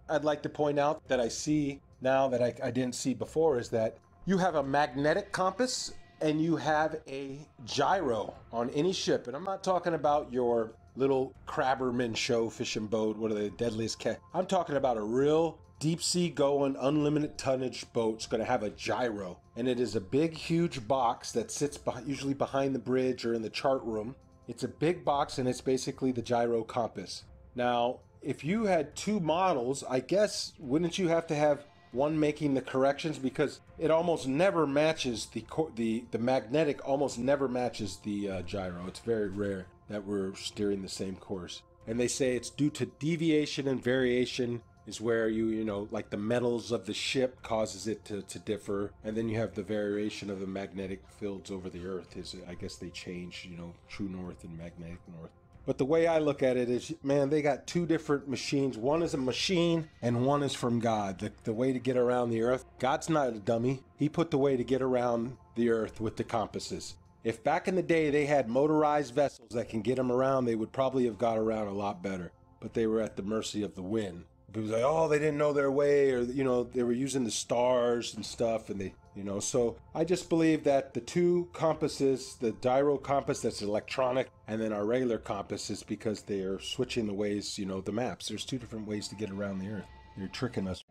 I'd like to point out that I see now that I didn't see before is that you have a magnetic compass and you have a gyro on any ship. And I'm not talking about your little crabberman show fishing boat, what are they, deadliest cat. I'm talking about a real deep sea going unlimited tonnage boat. It's going to have a gyro, and it is a big huge box that sits usually behind the bridge or in the chart room. It's a big box and it's basically the gyro compass. Now, if you had two models, I guess, wouldn't you have to have one making the corrections, because it almost never matches the magnetic almost never matches the gyro. It's very rare that we're steering the same course. And they say it's due to deviation and variation is where you know, like the metals of the ship causes it to differ. And then you have the variation of the magnetic fields over the Earth is, I guess they change, you know, true north and magnetic north. But the way I look at it is, man, they got two different machines. One is a machine and one is from God. The way to get around the Earth. God's not a dummy. He put the way to get around the Earth with the compasses. If back in the day they had motorized vessels that can get them around, they would probably have got around a lot better. But they were at the mercy of the wind. People say, oh, they didn't know their way, or, you know, they were using the stars and stuff, and they, you know. So I just believe that the two compasses, the gyro compass that's electronic, and then our regular compass is because they are switching the ways, you know, the maps. There's two different ways to get around the Earth. They're tricking us.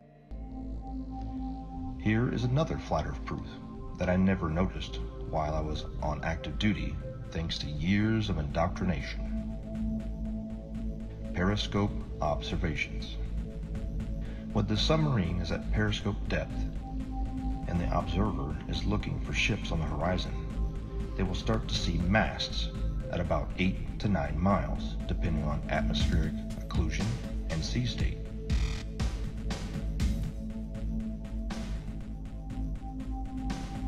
Here is another flat Earth proof that I never noticed while I was on active duty, thanks to years of indoctrination. Periscope observations. When the submarine is at periscope depth and the observer is looking for ships on the horizon, they will start to see masts at about 8 to 9 miles, depending on atmospheric occlusion and sea state.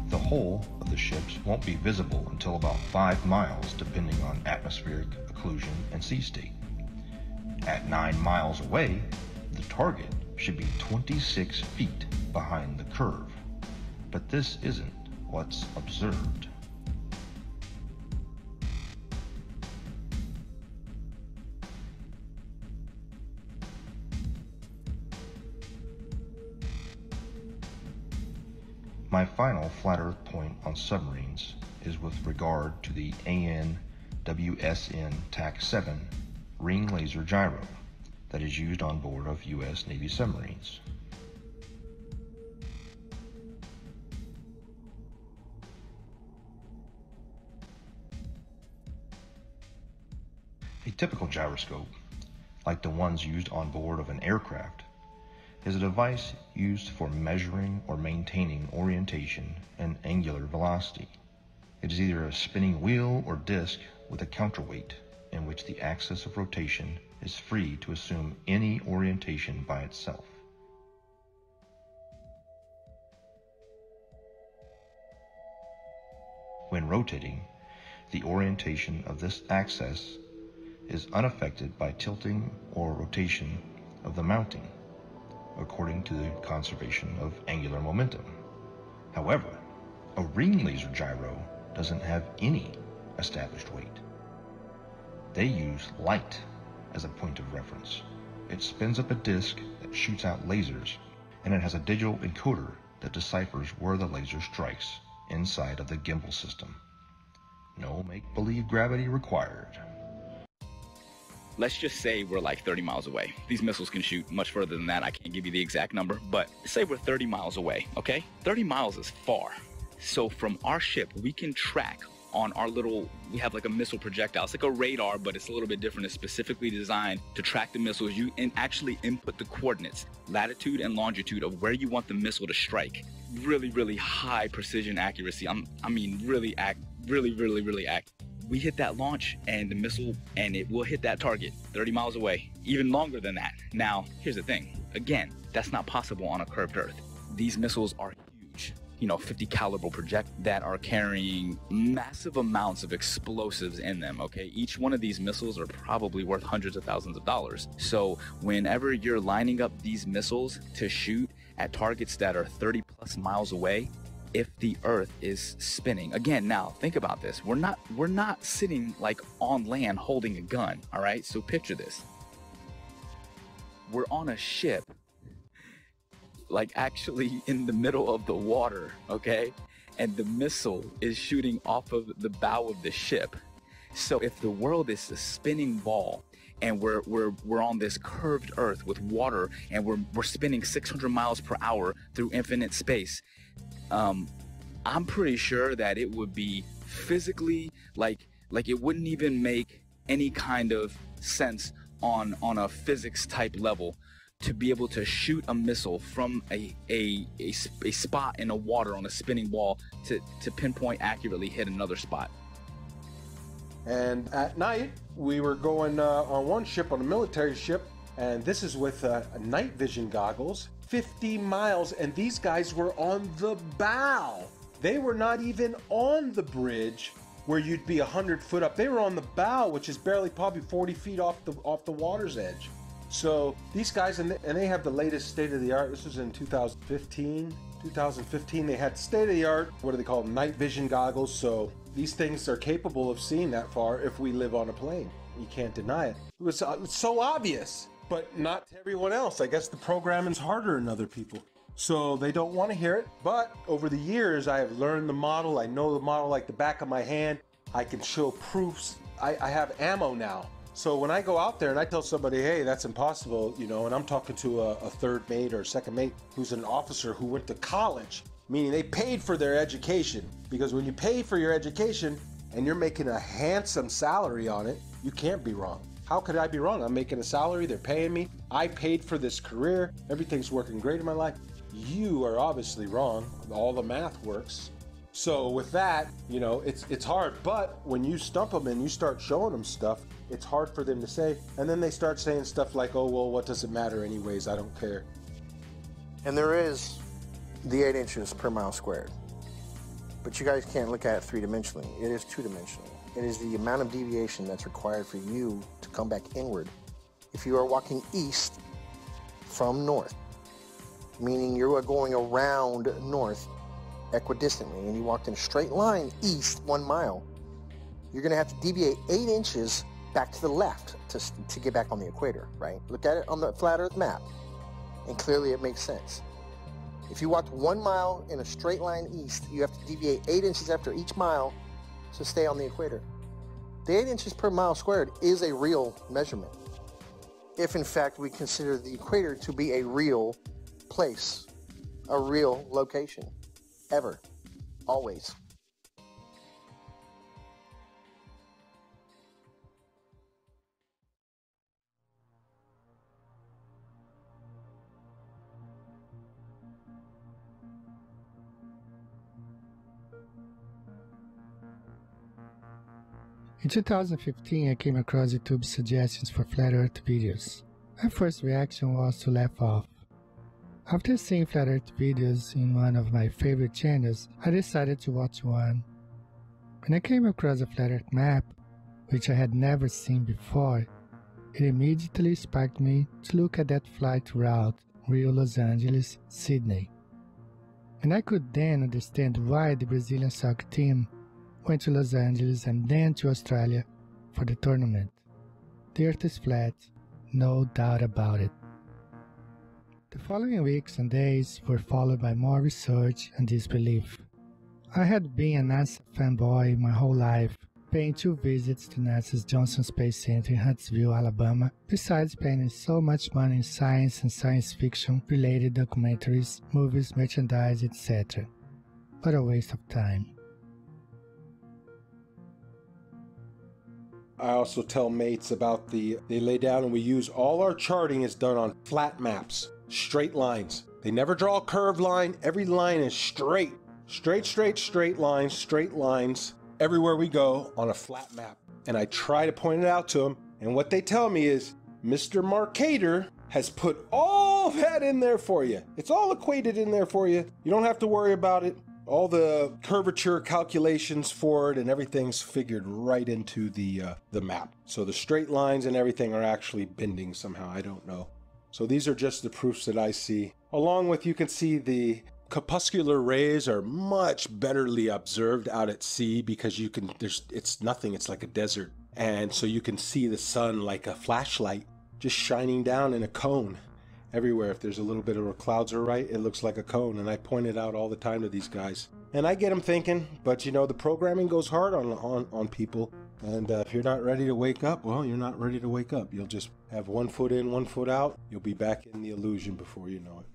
The hull of the ships won't be visible until about 5 miles, depending on atmospheric occlusion and sea state. At 9 miles away, the target should be 26 feet behind the curve, but this isn't what's observed. My final flat Earth point on submarines is with regard to the AN/WSN TAC-7 ring laser gyro that is used on board of U.S. Navy submarines. A typical gyroscope, like the ones used on board of an aircraft, is a device used for measuring or maintaining orientation and angular velocity. It is either a spinning wheel or disc with a counterweight in which the axis of rotation is free to assume any orientation by itself. When rotating, the orientation of this axis is unaffected by tilting or rotation of the mounting, according to the conservation of angular momentum. However, a ring laser gyro doesn't have any established weight. They use light as a point of reference. It spins up a disk that shoots out lasers, and it has a digital encoder that deciphers where the laser strikes inside of the gimbal system. No make-believe gravity required. Let's just say we're like 30 miles away. These missiles can shoot much further than that. I can't give you the exact number, but say we're 30 miles away, okay? 30 miles is far. So from our ship, we can track on our little, we have like a missile projectile. It's like a radar, but it's a little bit different. It's specifically designed to track the missiles. You actually input the coordinates, latitude and longitude of where you want the missile to strike. Really, really high precision accuracy. I mean, really accurate. We hit that launch and the missile, and it will hit that target 30 miles away, even longer than that. Now, here's the thing. Again, that's not possible on a curved Earth. These missiles are huge, 50 caliber projectiles that are carrying massive amounts of explosives in them, okay? Each one of these missiles are probably worth hundreds of thousands of dollars. So whenever you're lining up these missiles to shoot at targets that are 30 plus miles away, if the Earth is spinning, again, now think about this. We're not sitting like on land holding a gun, all right? So picture this. We're on a ship, like actually in the middle of the water, okay? And the missile is shooting off of the bow of the ship. So if the world is a spinning ball and we're on this curved Earth with water and we're spinning 600 miles per hour through infinite space, I'm pretty sure that it would be physically like it wouldn't even make any kind of sense on a physics type level to be able to shoot a missile from a spot in the water on a spinning ball to pinpoint accurately hit another spot. And at night, we were going on one ship, on a military ship, and this is with night vision goggles, 50 miles, and these guys were on the bow. They were not even on the bridge where you'd be 100 foot up. They were on the bow, which is barely probably 40 feet off the water's edge. So these guys, and they have the latest state-of-the-art. This was in 2015. 2015, they had state-of-the-art, what do they call them, night vision goggles. So these things are capable of seeing that far if we live on a plane. You can't deny it. It was so obvious, but not to everyone else. I guess the programming's harder than other people, so they don't want to hear it. But over the years, I have learned the model. I know the model like the back of my hand. I can show proofs. I have ammo now. So when I go out there and I tell somebody, hey, that's impossible, and I'm talking to a third mate or second mate who's an officer who went to college, meaning they paid for their education. Because when you pay for your education and you're making a handsome salary on it, you can't be wrong. How could I be wrong? I'm making a salary, they're paying me, I paid for this career, everything's working great in my life. You are obviously wrong. All the math works. So with that, it's hard, but when you stump them and you start showing them stuff, it's hard for them to say, and then they start saying stuff like, oh, well, what does it matter anyways? I don't care. And there is the 8 inches per mile squared. But you guys can't look at it three-dimensionally. It is two-dimensional. It is the amount of deviation that's required for you to come back inward. If you are walking east from north, meaning you are going around north equidistantly, and you walked in a straight line east 1 mile, you're going to have to deviate 8 inches back to the left to get back on the equator, right? Look at it on the flat Earth map, and clearly it makes sense. If you walked 1 mile in a straight line east, you have to deviate 8 inches after each mile to stay on the equator. The 8 inches per mile squared is a real measurement, if in fact we consider the equator to be a real place, a real location, ever, always. In 2015, I came across YouTube's suggestions for Flat Earth videos. My first reaction was to laugh off. After seeing Flat Earth videos in one of my favorite channels, I decided to watch one. When I came across a Flat Earth map, which I had never seen before, it immediately sparked me to look at that flight route, Rio, Los Angeles, Sydney. And I could then understand why the Brazilian soccer team went to Los Angeles and then to Australia for the tournament. The Earth is flat, no doubt about it. The following weeks and days were followed by more research and disbelief. I had been a NASA fanboy my whole life, paying 2 visits to NASA's Johnson Space Center in Huntsville, Alabama, besides spending so much money in science and science fiction related documentaries, movies, merchandise, etc. But a waste of time. I also tell mates about they lay down and we use all our charting is done on flat maps, straight lines. They never draw a curved line. Every line is straight. Straight lines everywhere we go on a flat map. And I try to point it out to them. And what they tell me is, Mr. Marcator has put all that in there for you. It's all equated in there for you. You don't have to worry about it. All the curvature calculations for it and everything's figured right into the map. So the straight lines and everything are actually bending somehow. I don't know. So these are just the proofs that I see. Along with, you can see the corpuscular rays are much betterly observed out at sea because you can, it's nothing, it's like a desert. And so you can see the sun like a flashlight just shining down in a cone everywhere. If there's a little bit of where clouds are right, it looks like a cone. And I point it out all the time to these guys. And I get them thinking, but you know, the programming goes hard on people. And if you're not ready to wake up, well, you're not ready to wake up. You'll just have 1 foot in, 1 foot out. You'll be back in the illusion before you know it.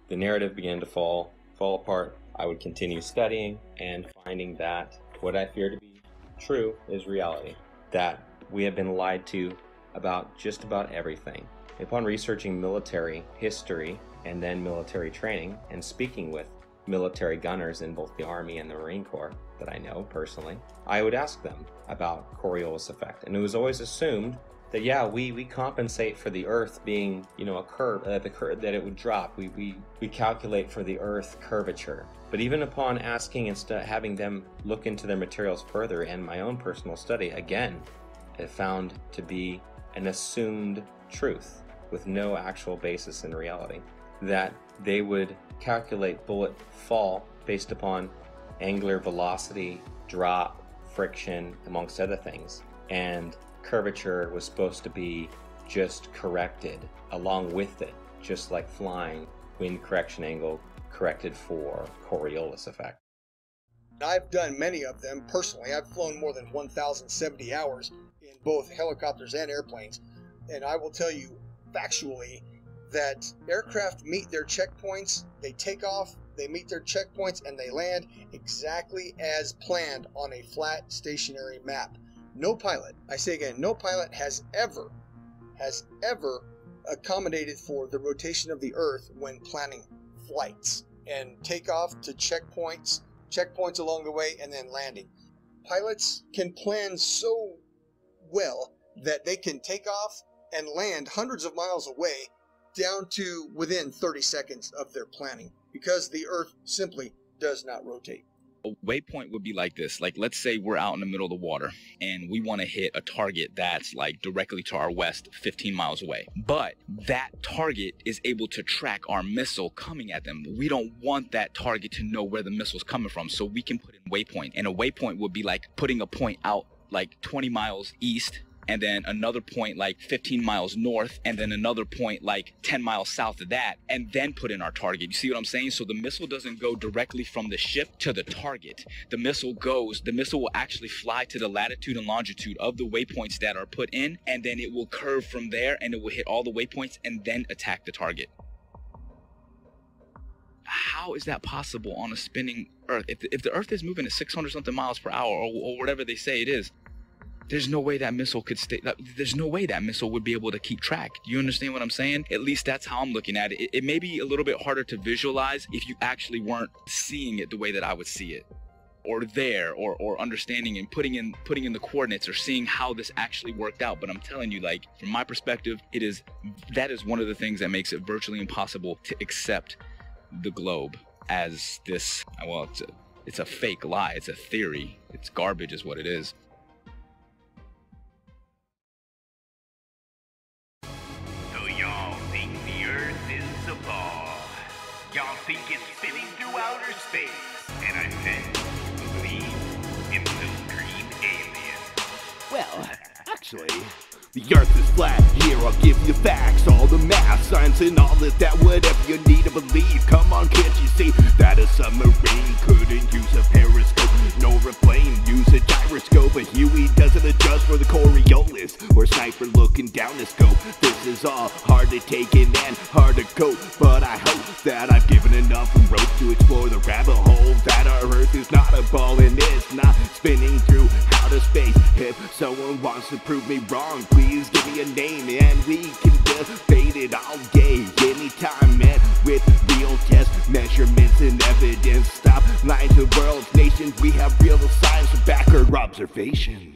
The narrative began to fall apart. I would continue studying and finding that what I fear to be true is reality. That we have been lied to about just about everything. Upon researching military history and then military training and speaking with military gunners in both the Army and the Marine Corps that I know personally, I would ask them about Coriolis effect. And it was always assumed that, yeah, we compensate for the Earth being, you know, a curve, that it would drop. We calculate for the Earth curvature. But even upon asking and having them look into their materials further and my own personal study, again, it found to be an assumed truth with no actual basis in reality. That they would calculate bullet fall based upon angular velocity, drop, friction, amongst other things. And curvature was supposed to be just corrected along with it, just like flying, wind correction angle corrected for Coriolis effect. I've done many of them personally. I've flown more than 1,070 hours in both helicopters and airplanes, and I will tell you factually that aircraft meet their checkpoints, they take off, they meet their checkpoints, and they land exactly as planned on a flat stationary map. No pilot, I say again, no pilot has ever accommodated for the rotation of the Earth when planning flights and takeoff to checkpoints along the way, and then landing. Pilots can plan so well that they can take off and land hundreds of miles away down to within 30 seconds of their planning because the Earth simply does not rotate. A waypoint would be like this. Like, let's say we're out in the middle of the water and we want to hit a target that's like directly to our west, 15 miles away. But that target is able to track our missile coming at them. We don't want that target to know where the missile's coming from, so we can put in waypoint. And a waypoint would be like putting a point out like 20 miles east, and then another point like 15 miles north, and then another point like 10 miles south of that, and then put in our target. You see what I'm saying? So the missile doesn't go directly from the ship to the target. The missile will actually fly to the latitude and longitude of the waypoints that are put in, and then it will curve from there, and it will hit all the waypoints and then attack the target. How is that possible on a spinning Earth? If the Earth is moving at 600 something miles per hour, or whatever they say it is, there's no way that missile could stay. There's no way that missile would be able to keep track. Do you understand what I'm saying? At least that's how I'm looking at it. It may be a little bit harder to visualize if you actually weren't seeing it the way that I would see it, or there, or understanding and putting in the coordinates, or seeing how this actually worked out. But I'm telling you, like, from my perspective, that is one of the things that makes it virtually impossible to accept the globe as this. Well, it's a fake lie. It's a theory. It's garbage, is what it is. Y'all think it's spinning through outer space, and I said, believe in the green alien. actually. The earth is flat, here I'll give you facts, all the math, science and all of that, whatever you need to believe. Come on, can't you see that a submarine couldn't use a periscope, nor a plane use a gyroscope? A Huey doesn't adjust for the Coriolis, or sniper looking down the scope. This is all hard to take in and hard to cope, but I hope that I've given enough rope to explore the rabbit hole, that our earth is not a ball and it's not spinning through outer space. If someone wants to prove me wrong, please give me a name and we can debate it all day, anytime, and with real test measurements and evidence. Stop lying to the world's nations, we have real science to back our observations.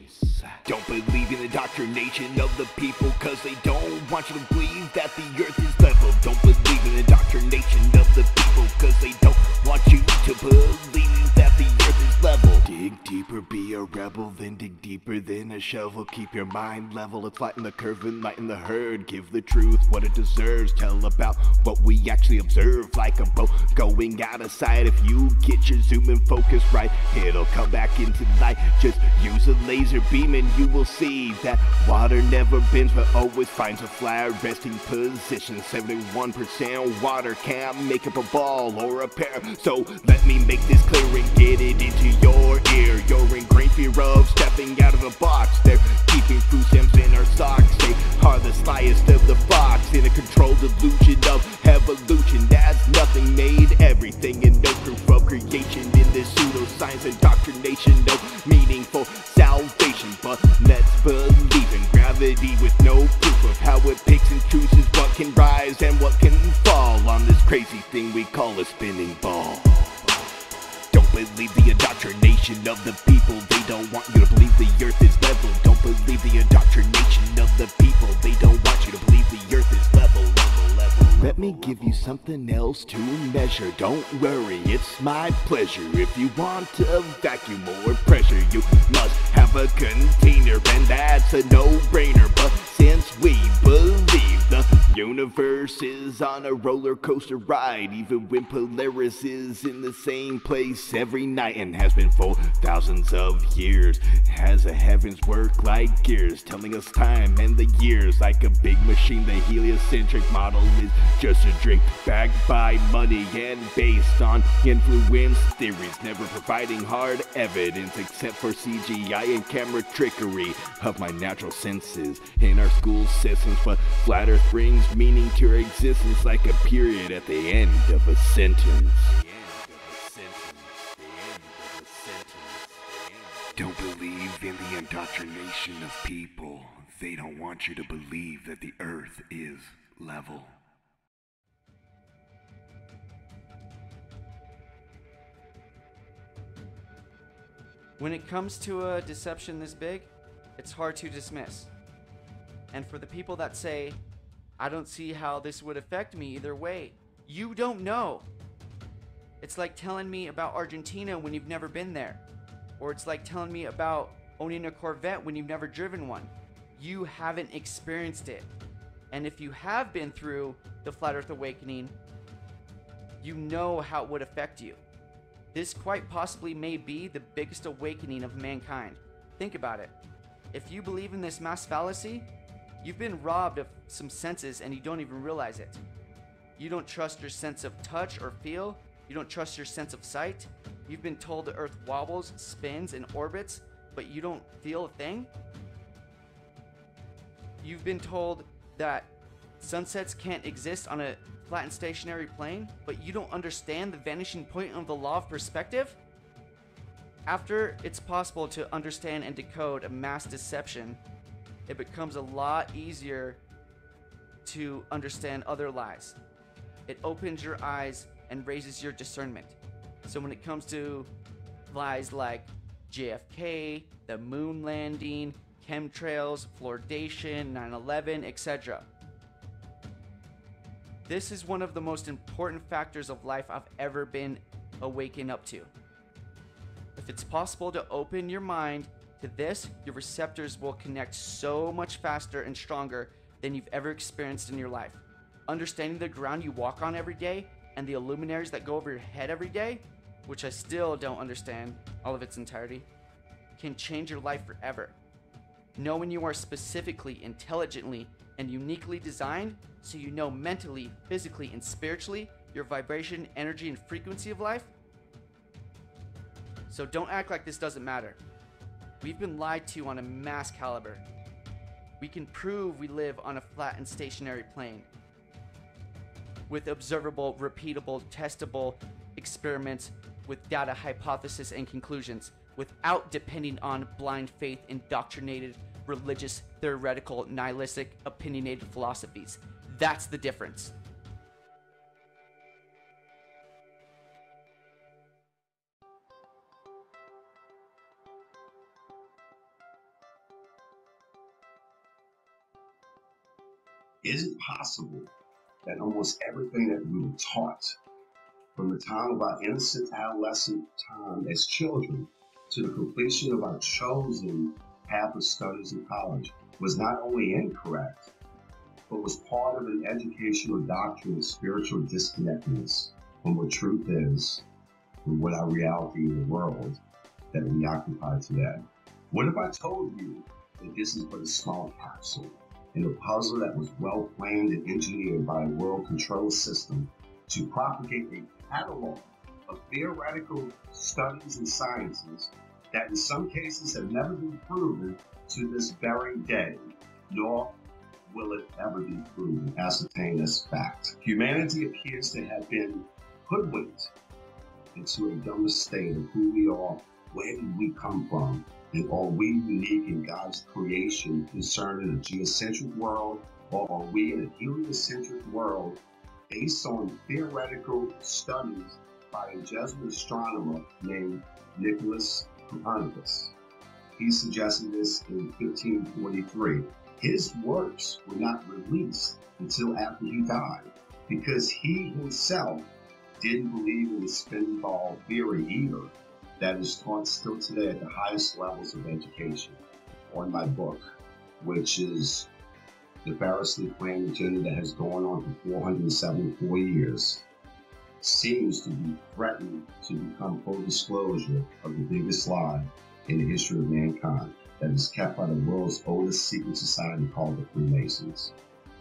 Don't believe in the indoctrination of the people, cause they don't want you to believe that the earth is level. Don't believe in the indoctrination of the people, cause they don't want you to believe that the earth is level. Dig deeper, be a rebel, then dig deeper than a shovel. Keep your mind level, let's lighten the curve and lighten the herd. Give the truth what it deserves, tell about what we actually observe. Like a boat going out of sight, if you get your zoom and focus right, it'll come back into light. Just use a laser beam and you will see that water never bends but always finds a flat resting position. 71% water can't make up a ball or a pair, so let me make this clear and get it into your ear. You're in great fear of stepping out of the box. They're keeping food stamps in our socks. They are the slyest of the fox, in a controlled delusion of evolution. That's nothing made everything, and no proof of creation in this pseudoscience indoctrination. No meaningful salvation, but let's believe in gravity with no proof of how it picks and chooses what can rise and what can fall on this crazy thing we call a spinning ball. Don't believe the indoctrination of the people, they don't want you to believe the earth is level. Don't believe the indoctrination of the people, they don't want you to believe the earth is level. Let me give you something else to measure. Don't worry, it's my pleasure. If you want a vacuum or pressure, you must have a container, and that's a no-brainer. But since we believe the universe is on a roller coaster ride, even when Polaris is in the same place every night and has been for thousands of years, has the heavens work like gears, telling us time and the years like a big machine. The heliocentric model is just a drink backed by money and based on influence theories, never providing hard evidence except for CGI and camera trickery of my natural senses in our school systems. But flat earth brings meaning to our existence like a period at the end of a sentence. Don't believe in the indoctrination of people. They don't want you to believe that the earth is level. When it comes to a deception this big, it's hard to dismiss. And for the people that say, I don't see how this would affect me either way, you don't know. It's like telling me about Argentina when you've never been there. Or it's like telling me about owning a Corvette when you've never driven one. You haven't experienced it. And if you have been through the Flat Earth Awakening, you know how it would affect you. This quite possibly may be the biggest awakening of mankind. Think about it. If you believe in this mass fallacy, you've been robbed of some senses and you don't even realize it. You don't trust your sense of touch or feel. You don't trust your sense of sight. You've been told the earth wobbles, spins, and orbits, but you don't feel a thing. You've been told that sunsets can't exist on a flat and stationary plane, but you don't understand the vanishing point of the law of perspective? After it's possible to understand and decode a mass deception, it becomes a lot easier to understand other lies. It opens your eyes and raises your discernment. So when it comes to lies like JFK, the moon landing, chemtrails, fluoridation, 9/11, etc., this is one of the most important factors of life I've ever been awakened up to. If it's possible to open your mind to this, your receptors will connect so much faster and stronger than you've ever experienced in your life. Understanding the ground you walk on every day and the luminaries that go over your head every day, which I still don't understand all of its entirety, can change your life forever. Know when you are specifically, intelligently, and uniquely designed, so you know mentally, physically, and spiritually your vibration, energy, and frequency of life? So don't act like this doesn't matter. We've been lied to on a mass caliber. We can prove we live on a flat and stationary plane with observable, repeatable, testable experiments with data, hypothesis, and conclusions without depending on blind faith, indoctrinated, religious, theoretical, nihilistic, opinionated philosophies. That's the difference. Is it possible that almost everything that we were taught from the time of our innocent adolescent time as children to the completion of our chosen path of studies in college was not only incorrect, but was part of an educational doctrine of spiritual disconnectedness from what truth is and what our reality in the world that we occupy today? What if I told you that this is but a small capsule in a puzzle that was well planned and engineered by a world control system to propagate a catalog of theoretical studies and sciences that in some cases have never been proven to this very day, nor will it ever be proven, ascertained as fact. Humanity appears to have been hoodwinked into a dumber state of who we are, where did we come from, and are we unique in God's creation concerning a geocentric world, or are we in a heliocentric world based on theoretical studies by a Jesuit astronomer named Nicholas Copernicus? He suggested this in 1543. His works were not released until after he died because he himself didn't believe in the spin ball theory either, that is taught still today at the highest levels of education. On my book, which is the variously planned agenda that has gone on for 474 years, seems to be threatened to become full disclosure of the biggest lie in the history of mankind that is kept by the world's oldest secret society called the Freemasons.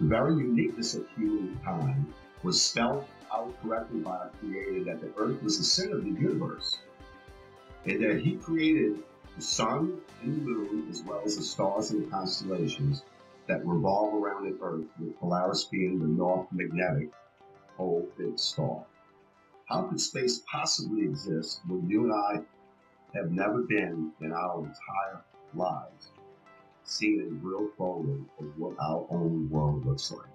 The very uniqueness of humankind was spelled out correctly by our Creator that the earth was the center of the universe, and that He created the sun and the moon as well as the stars and the constellations that revolve around the earth, with Polaris being the north magnetic pole fixed star. How could space possibly exist when you and I have never been in our entire lives seen a real photo of what our own world looks like?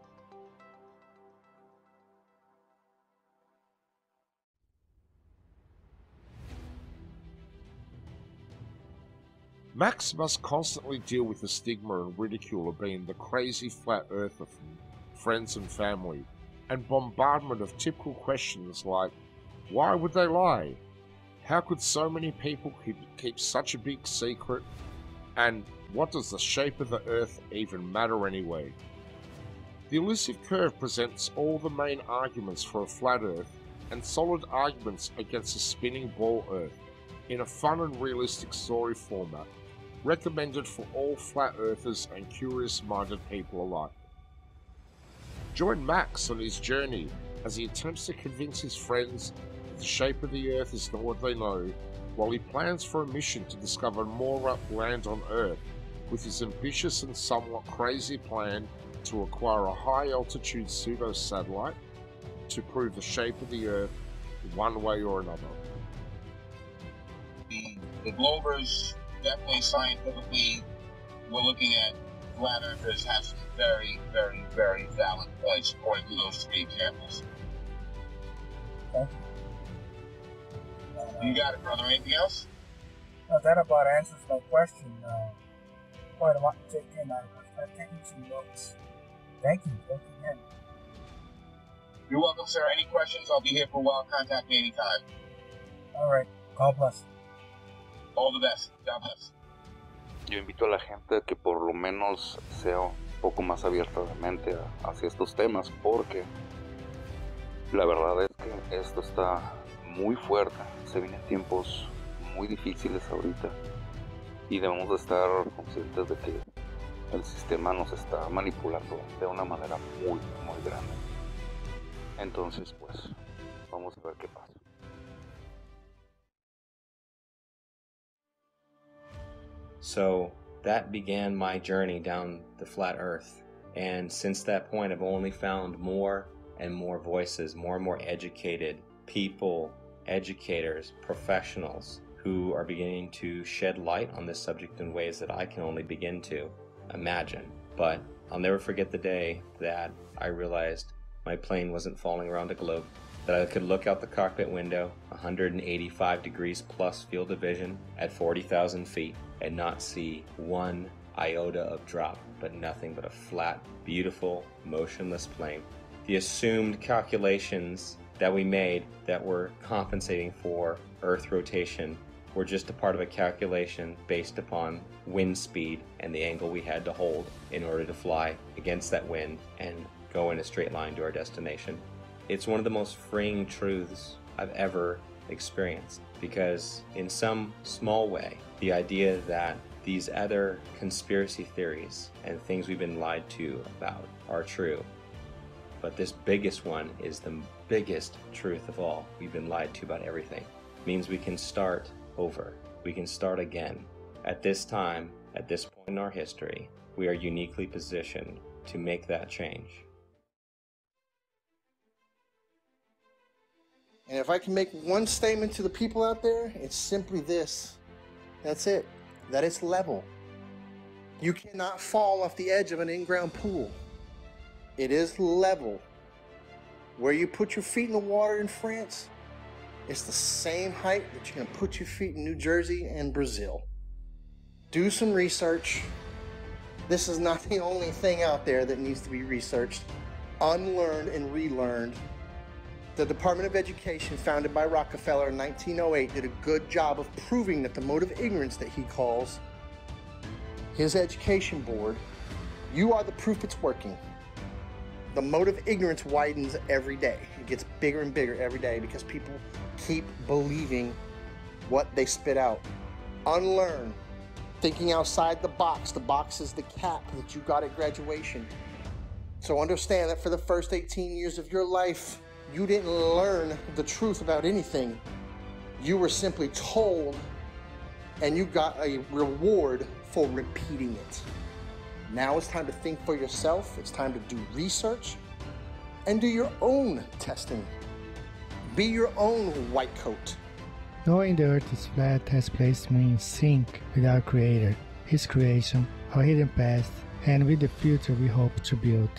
Max must constantly deal with the stigma and ridicule of being the crazy flat earther from friends and family, and bombardment of typical questions like, why would they lie? How could so many people keep such a big secret? And what does the shape of the earth even matter anyway? The elusive curve presents all the main arguments for a flat earth and solid arguments against a spinning ball earth in a fun and realistic story format, recommended for all flat earthers and curious-minded people alike. Join Max on his journey as he attempts to convince his friends that the shape of the earth is not what they know, while he plans for a mission to discover more land on Earth with his ambitious and somewhat crazy plan to acquire a high-altitude pseudo-satellite to prove the shape of the Earth one way or another. The Globers, definitely scientifically, we're looking at flat earthers have some very, very, very valid points according to those three examples. Okay. You got it, brother. Anything else? That about answers my question. Quite a lot to take in. I've taken some notes. Thank you. Thank you again. You're welcome, sir. Any questions? I'll be here for a while. Contact me anytime. All right. God bless. All the best. God bless. Yo invito a la gente a que por lo menos sea un poco más abierta de mente hacia estos temas, porque la verdad es que esto está muy fuerte. Se vienen tiempos muy difíciles ahorita y debemos de estar conscientes de que El sistema nos está manipulando de una manera muy, muy grande. Entonces, pues, vamos a ver qué pasa. So that began my journey down the flat earth. And since that point, I've only found more and more voices, more and more educated people, educators, professionals who are beginning to shed light on this subject in ways that I can only begin to imagine. But I'll never forget the day that I realized my plane wasn't falling around a globe, that I could look out the cockpit window, 185 degrees plus field of vision at 40,000 feet, and not see one iota of drop, but nothing but a flat, beautiful, motionless plane. The assumed calculations that we made that were compensating for Earth rotation were just a part of a calculation based upon wind speed and the angle we had to hold in order to fly against that wind and go in a straight line to our destination. It's one of the most freeing truths I've ever experienced, because in some small way, the idea that these other conspiracy theories and things we've been lied to about are true. But this biggest one is the biggest truth of all. We've been lied to about everything. It means we can start over. We can start again. At this time, at this point in our history, we are uniquely positioned to make that change. And if I can make one statement to the people out there, it's simply this. That's it. That it's level. You cannot fall off the edge of an in-ground pool. It is level. Where you put your feet in the water in France, it's the same height that you're going to put your feet in New Jersey and Brazil. Do some research. This is not the only thing out there that needs to be researched, unlearned and relearned. The Department of Education, founded by Rockefeller in 1908, did a good job of proving that the mode of ignorance that he calls his education board, you are the proof it's working. The mode of ignorance widens every day. It gets bigger and bigger every day because people keep believing what they spit out. Unlearn. Thinking outside the box. The box is the cap that you got at graduation. So understand that for the first 18 years of your life, you didn't learn the truth about anything. You were simply told, and you got a reward for repeating it. Now it's time to think for yourself. It's time to do research and do your own testing. Be your own white coat. Knowing the earth is flat has placed me in sync with our Creator, His creation, our hidden past, and with the future we hope to build.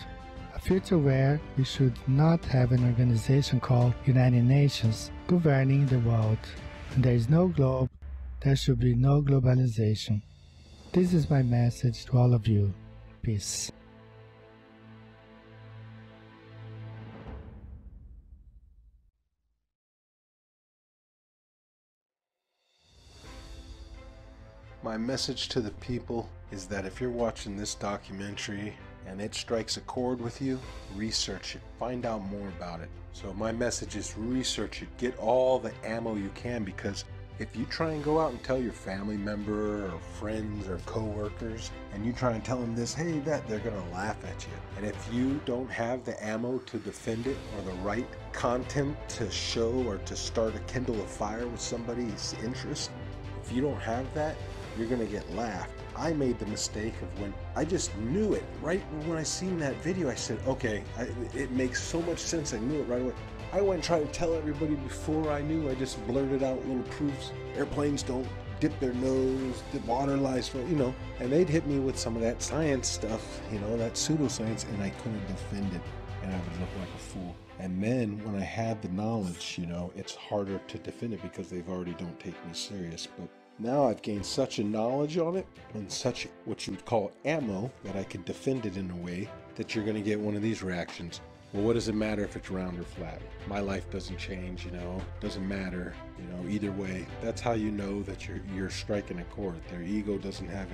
A future where we should not have an organization called United Nations governing the world. When there is no globe, there should be no globalization. This is my message to all of you. Peace. My message to the people is that if you're watching this documentary and it strikes a chord with you, research it, find out more about it. So my message is research it, get all the ammo you can, because if you try and go out and tell your family member or friends or co-workers and you try and tell them this, hey, that, they're gonna laugh at you. And if you don't have the ammo to defend it or the right content to show or to start a kindle a fire with somebody's interest, if you don't have that, you're gonna get laughed. I made the mistake of when I just knew it. Right when I seen that video, I said, okay, it makes so much sense. I knew it right away. I went and tried to tell everybody before I knew. I just blurted out little proofs. Airplanes don't dip their nose, the water lies for, you know, and they'd hit me with some of that science stuff, you know, that pseudoscience, and I couldn't defend it, and I would look like a fool. And then when I had the knowledge, you know, it's harder to defend it because they've already don't take me serious. But now I've gained such a knowledge on it and such what you would call ammo that I can defend it in a way that you're going to get one of these reactions. Well, what does it matter if it's round or flat? My life doesn't change, you know, doesn't matter, you know, either way. That's how you know that you're striking a chord. Their ego doesn't have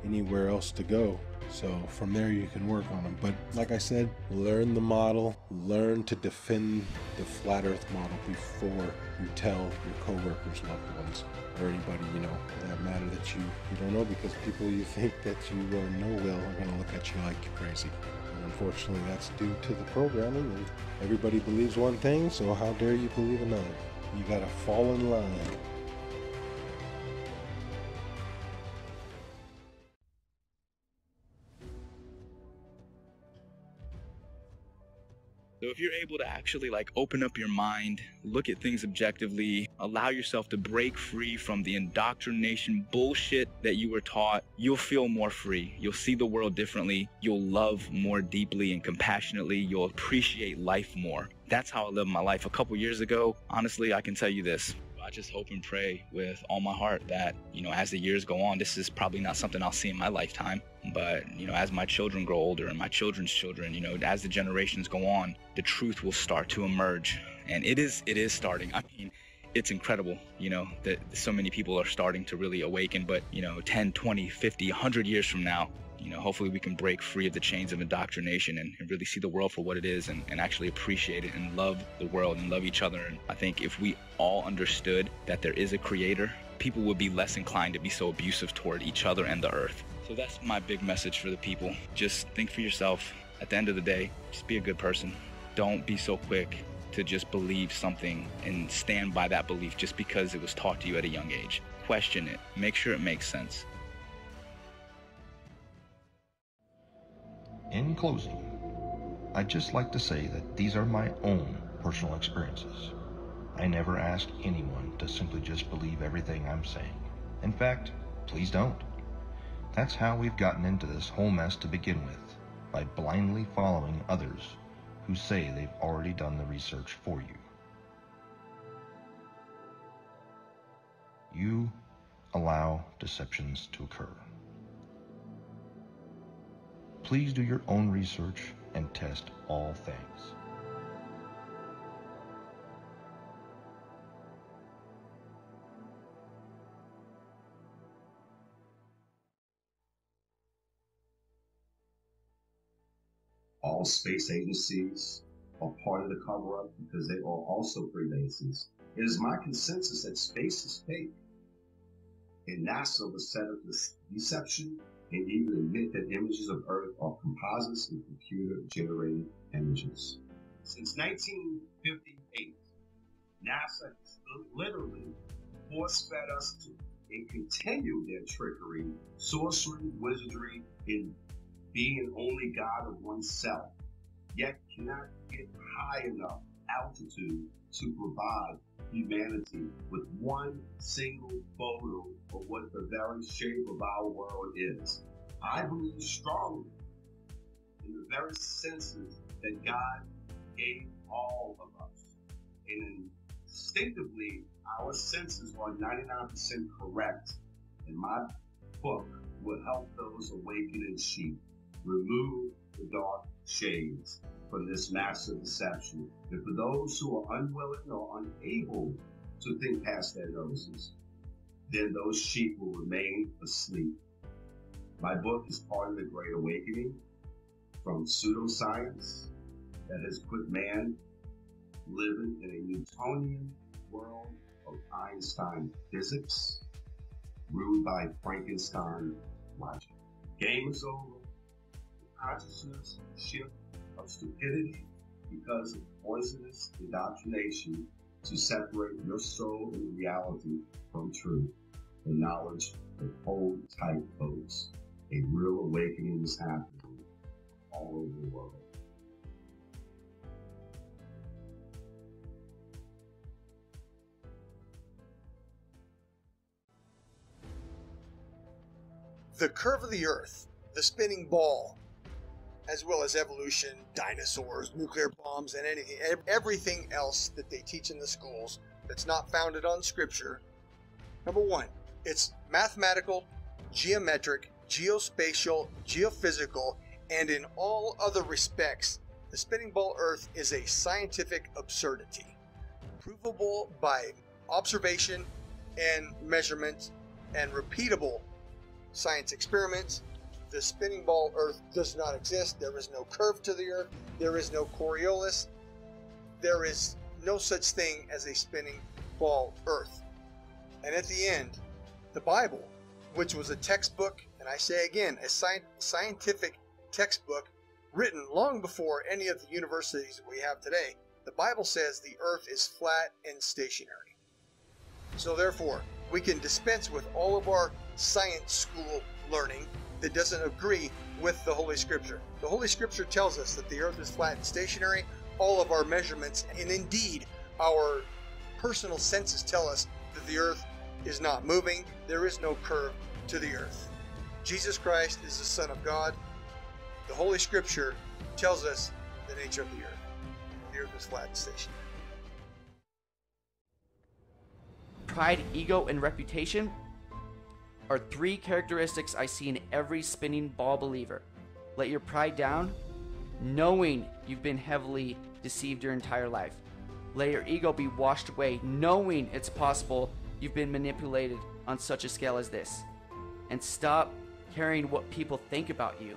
anywhere else to go. So from there you can work on them. But like I said, learn the model, learn to defend the flat earth model before you tell your coworkers, loved ones, or anybody, you know, that not matter that you don't know, because people you think that you know well are going to look at you like you're crazy. And unfortunately, that's due to the programming, and everybody believes one thing, so how dare you believe another? You got to fall in line. So if you're able to actually like open up your mind, look at things objectively, allow yourself to break free from the indoctrination bullshit that you were taught, you'll feel more free. You'll see the world differently. You'll love more deeply and compassionately. You'll appreciate life more. That's how I lived my life a couple years ago. Honestly, I can tell you this. I just hope and pray with all my heart that, as the years go on, this is probably not something I'll see in my lifetime. But, as my children grow older and my children's children, as the generations go on, the truth will start to emerge. And it is starting. I mean, it's incredible, that so many people are starting to really awaken. But, 10, 20, 50, 100 years from now, hopefully we can break free of the chains of indoctrination and really see the world for what it is and actually appreciate it and love the world and love each other. And I think if we all understood that there is a creator, people would be less inclined to be so abusive toward each other and the earth. So that's my big message for the people. Just think for yourself. At the end of the day, just be a good person. Don't be so quick to just believe something and stand by that belief just because it was taught to you at a young age. Question it. Make sure it makes sense. In closing, I'd just like to say that these are my own personal experiences. I never ask anyone to simply just believe everything I'm saying. In fact, please don't. That's how we've gotten into this whole mess to begin with, by blindly following others who say they've already done the research for you. You allow deceptions to occur. Please do your own research and test all things. All space agencies are part of the cover-up because they are also Freemasons. It is my consensus that space is fake, and NASA was set up this deception and even admit that images of Earth are composites and computer-generated images. Since 1958, NASA has literally force-fed us to and continue their trickery, sorcery, wizardry, and being only God of oneself, yet cannot get high enough altitude to provide humanity with one single photo of what the very shape of our world is. I believe strongly in the very senses that God gave all of us. And instinctively, our senses are 99% correct. And my book will help those awakening sheep remove the dark shades from this massive deception. And for those who are unwilling or unable to think past their noses, then those sheep will remain asleep. My book is part of the Great Awakening from pseudoscience that has put man living in a Newtonian world of Einstein physics, ruled by Frankenstein logic. Game is over. The consciousness shift of stupidity because of poisonous indoctrination to separate your soul and reality from truth and knowledge. And hold tight, folks. A real awakening is happening all over the world. The curve of the Earth, the spinning ball, as well as evolution, dinosaurs, nuclear bombs, and everything else that they teach in the schools that's not founded on Scripture. Number one, it's mathematical, geometric, geospatial, geophysical, and in all other respects, the spinning ball Earth is a scientific absurdity, provable by observation and measurement and repeatable science experiments. The spinning ball Earth does not exist. There is no curve to the Earth. There is no Coriolis. There is no such thing as a spinning ball Earth. And at the end, the Bible, which was a textbook, and I say again, a scientific textbook written long before any of the universities we have today, the Bible says the earth is flat and stationary. So therefore, we can dispense with all of our science school learning that doesn't agree with the Holy Scripture. The Holy Scripture tells us that the earth is flat and stationary. All of our measurements, and indeed our personal senses, tell us that the earth is not moving. There is no curve to the earth. Jesus Christ is the Son of God. The Holy Scripture tells us the nature of the earth. The earth is flat and stationary. Pride, ego, and reputation are three characteristics I see in every spinning ball believer. Let your pride down, knowing you've been heavily deceived your entire life. Let your ego be washed away, knowing it's possible you've been manipulated on such a scale as this. And stop caring what people think about you.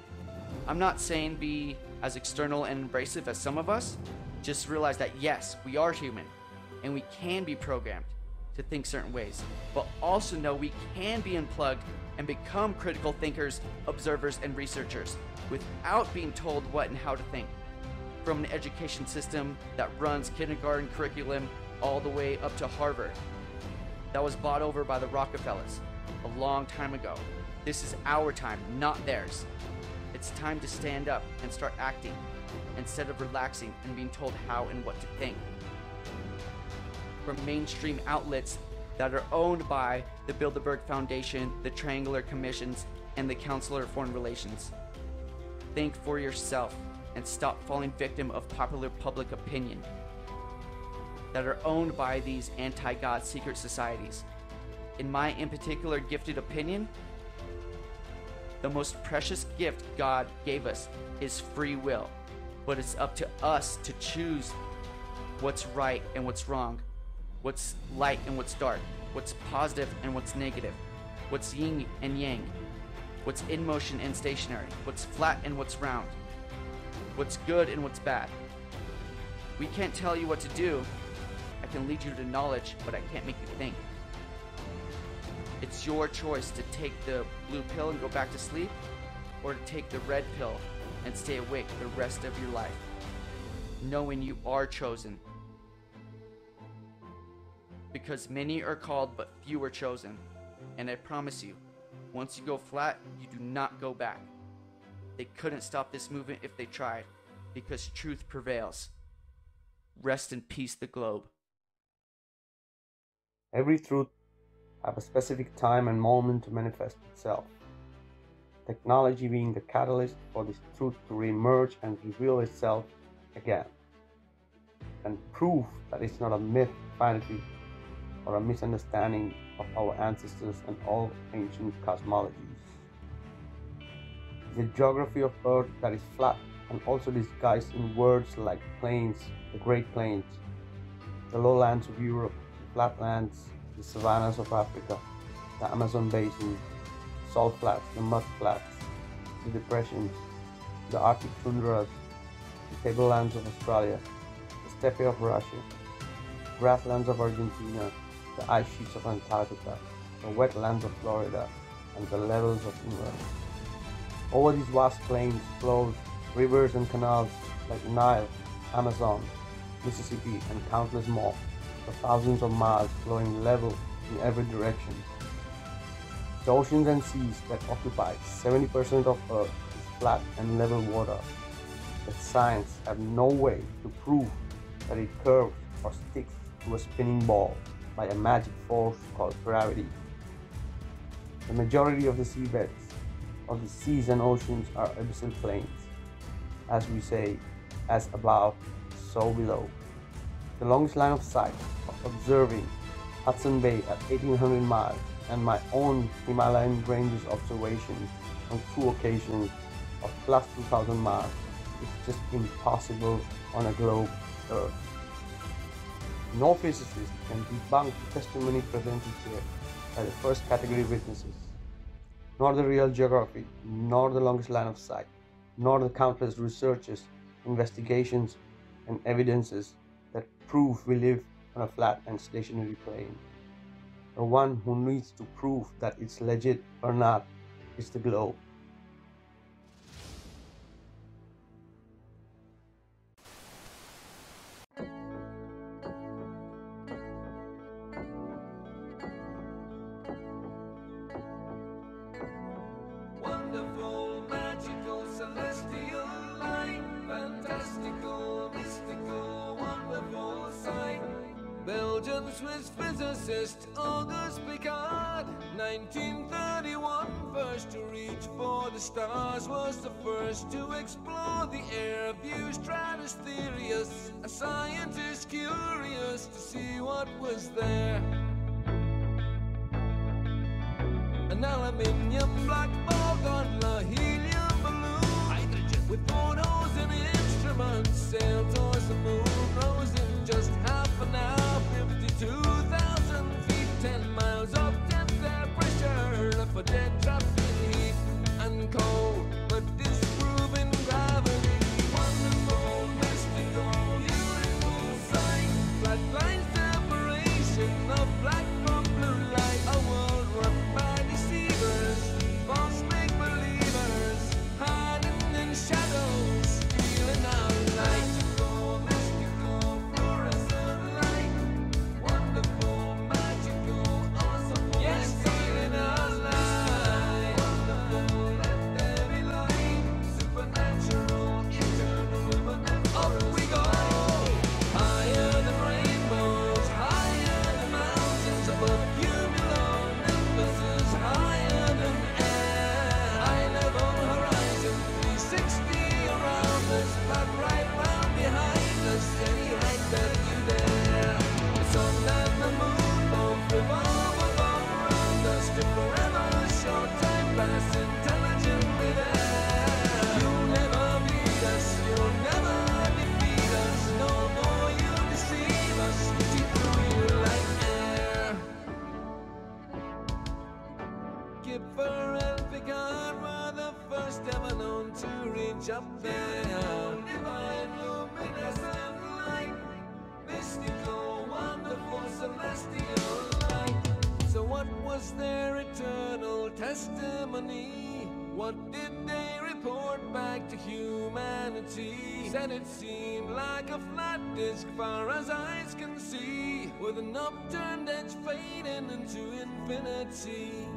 I'm not saying be as external and abrasive as some of us. Just realize that yes, we are human and we can be programmed to think certain ways, but also know we can be unplugged and become critical thinkers, observers, and researchers without being told what and how to think. From an education system that runs kindergarten curriculum all the way up to Harvard, that was bought over by the Rockefellers a long time ago. This is our time, not theirs. It's time to stand up and start acting instead of relaxing and being told how and what to think. From mainstream outlets that are owned by the Bilderberg Foundation, the Triangular Commissions, and the Council of Foreign Relations. Think for yourself and stop falling victim of popular public opinion that are owned by these anti-God secret societies. In my in particular gifted opinion, the most precious gift God gave us is free will, but it's up to us to choose what's right and what's wrong, what's light and what's dark, what's positive and what's negative, what's yin and yang, what's in motion and stationary, what's flat and what's round, what's good and what's bad. We can't tell you what to do. I can lead you to knowledge, but I can't make you think. It's your choice to take the blue pill and go back to sleep, or to take the red pill and stay awake the rest of your life, knowing you are chosen. Because many are called, but few are chosen. And I promise you, once you go flat, you do not go back. They couldn't stop this movement if they tried, because truth prevails. Rest in peace, the globe. Every truth has a specific time and moment to manifest itself. Technology being the catalyst for this truth to re-emerge and reveal itself again. And proof that it's not a myth, vanity, or a misunderstanding of our ancestors and all ancient cosmologies. The geography of Earth that is flat and also disguised in words like plains, the Great Plains, the lowlands of Europe, the flatlands, the savannas of Africa, the Amazon basin, the salt flats, the mud flats, the depressions, the Arctic tundras, the tablelands of Australia, the steppe of Russia, grasslands of Argentina, the ice sheets of Antarctica, the wetlands of Florida, and the levels of England. Over these vast plains flows rivers and canals like Nile, Amazon, Mississippi, and countless more, for thousands of miles flowing level in every direction. The oceans and seas that occupy 70% of Earth is flat and level water, but science have no way to prove that it curves or sticks to a spinning ball by a magic force called gravity. The majority of the seabeds of the seas and oceans are abyssal plains. As we say, as above, so below. The longest line of sight of observing Hudson Bay at 1800 miles and my own Himalayan ranges observations on 2 occasions of plus 2000 miles is just impossible on a globe Earth. No physicist can debunk the testimony presented here by the first category witnesses, nor the real geography, nor the longest line of sight, nor the countless researches, investigations, and evidences that prove we live on a flat and stationary plane. The one who needs to prove that it's legit or not is the globe. Wonderful, magical, celestial light, fantastical, mystical, wonderful sight. Belgian Swiss physicist Auguste Piccard, 1931, first to reach for the stars, was the first to explore the air view stratospherius, a scientist curious to see what was there. An aluminium black ball gondola, helium balloon, hydrogen with photos and instruments, sailed towards the moon, rose in just half an hour, 52,000 feet, 10 miles up, depth air pressure, left for dead, trapped in heat and cold, but disproving gravity. Wonderful, mystical, beautiful sight, flat line separation of black from blue light, a world run by false make-believers, hiding in shadows, stealing our light. Mystical, fluorescent light, wonderful, magical, awesome, yes, stealing our light. Wonderful, let there be light, supernatural, eternal, up we go. Higher than rainbows, higher than mountains, above cumulon, emphasis, higher than high level horizon, 360 around us, but right round behind us, any height that you dare. The sun and the moon both revolve around us, to forever, short time pass intelligently there. You'll never beat us, you'll never defeat us, no more you deceive us, we see through you like air. Kipper and Piccard were the first ever known to reach up there. Divine, luminescent light, mystical, wonderful, celestial light. So what was their eternal testimony? What did they report back to humanity? Said it seemed like a flat disk far as eyes can see, with an upturned edge fading into infinity.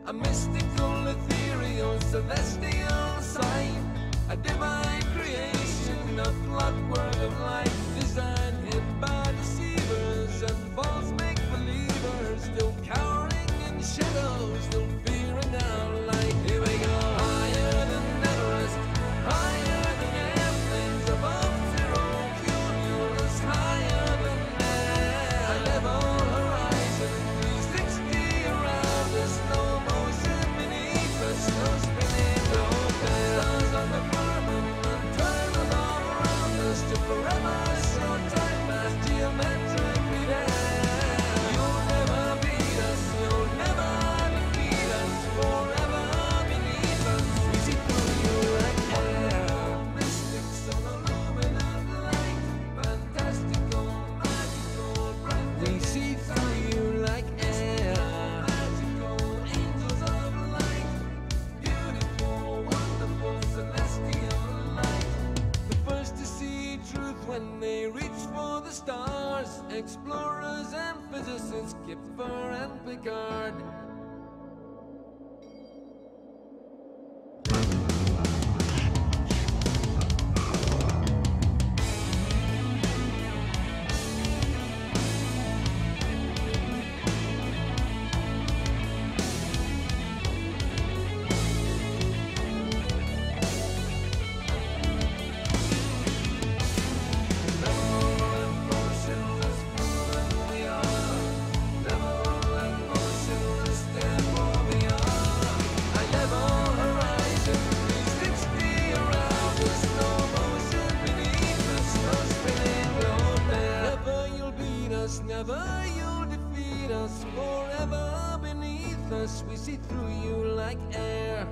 A mystical, ethereal, celestial sight, a divine creation, a clockwork of light, designed hid by deceivers and false make-believers, still cowering in shadows, still fearing our light. Here we go, higher than Everest, higher than airplanes, above zero cumulus, higher than air, a level horizon, 360 around us, no motion beneath us, no spinning, no stars on the firmament, turn all around us to forever, short time pass geometrically there. You'll never beat us, you'll never defeat us, forever beneath us, we see through you like air. Mystics on illuminant light, fantastical, magical, breath, we see through you like air. Magical angels of light, beautiful, wonderful, celestial light. The first to see truth when they reach for the stars, explorers and physicists, Kipper and Piccard. Never you'll defeat us, forever beneath us, we see through you like air.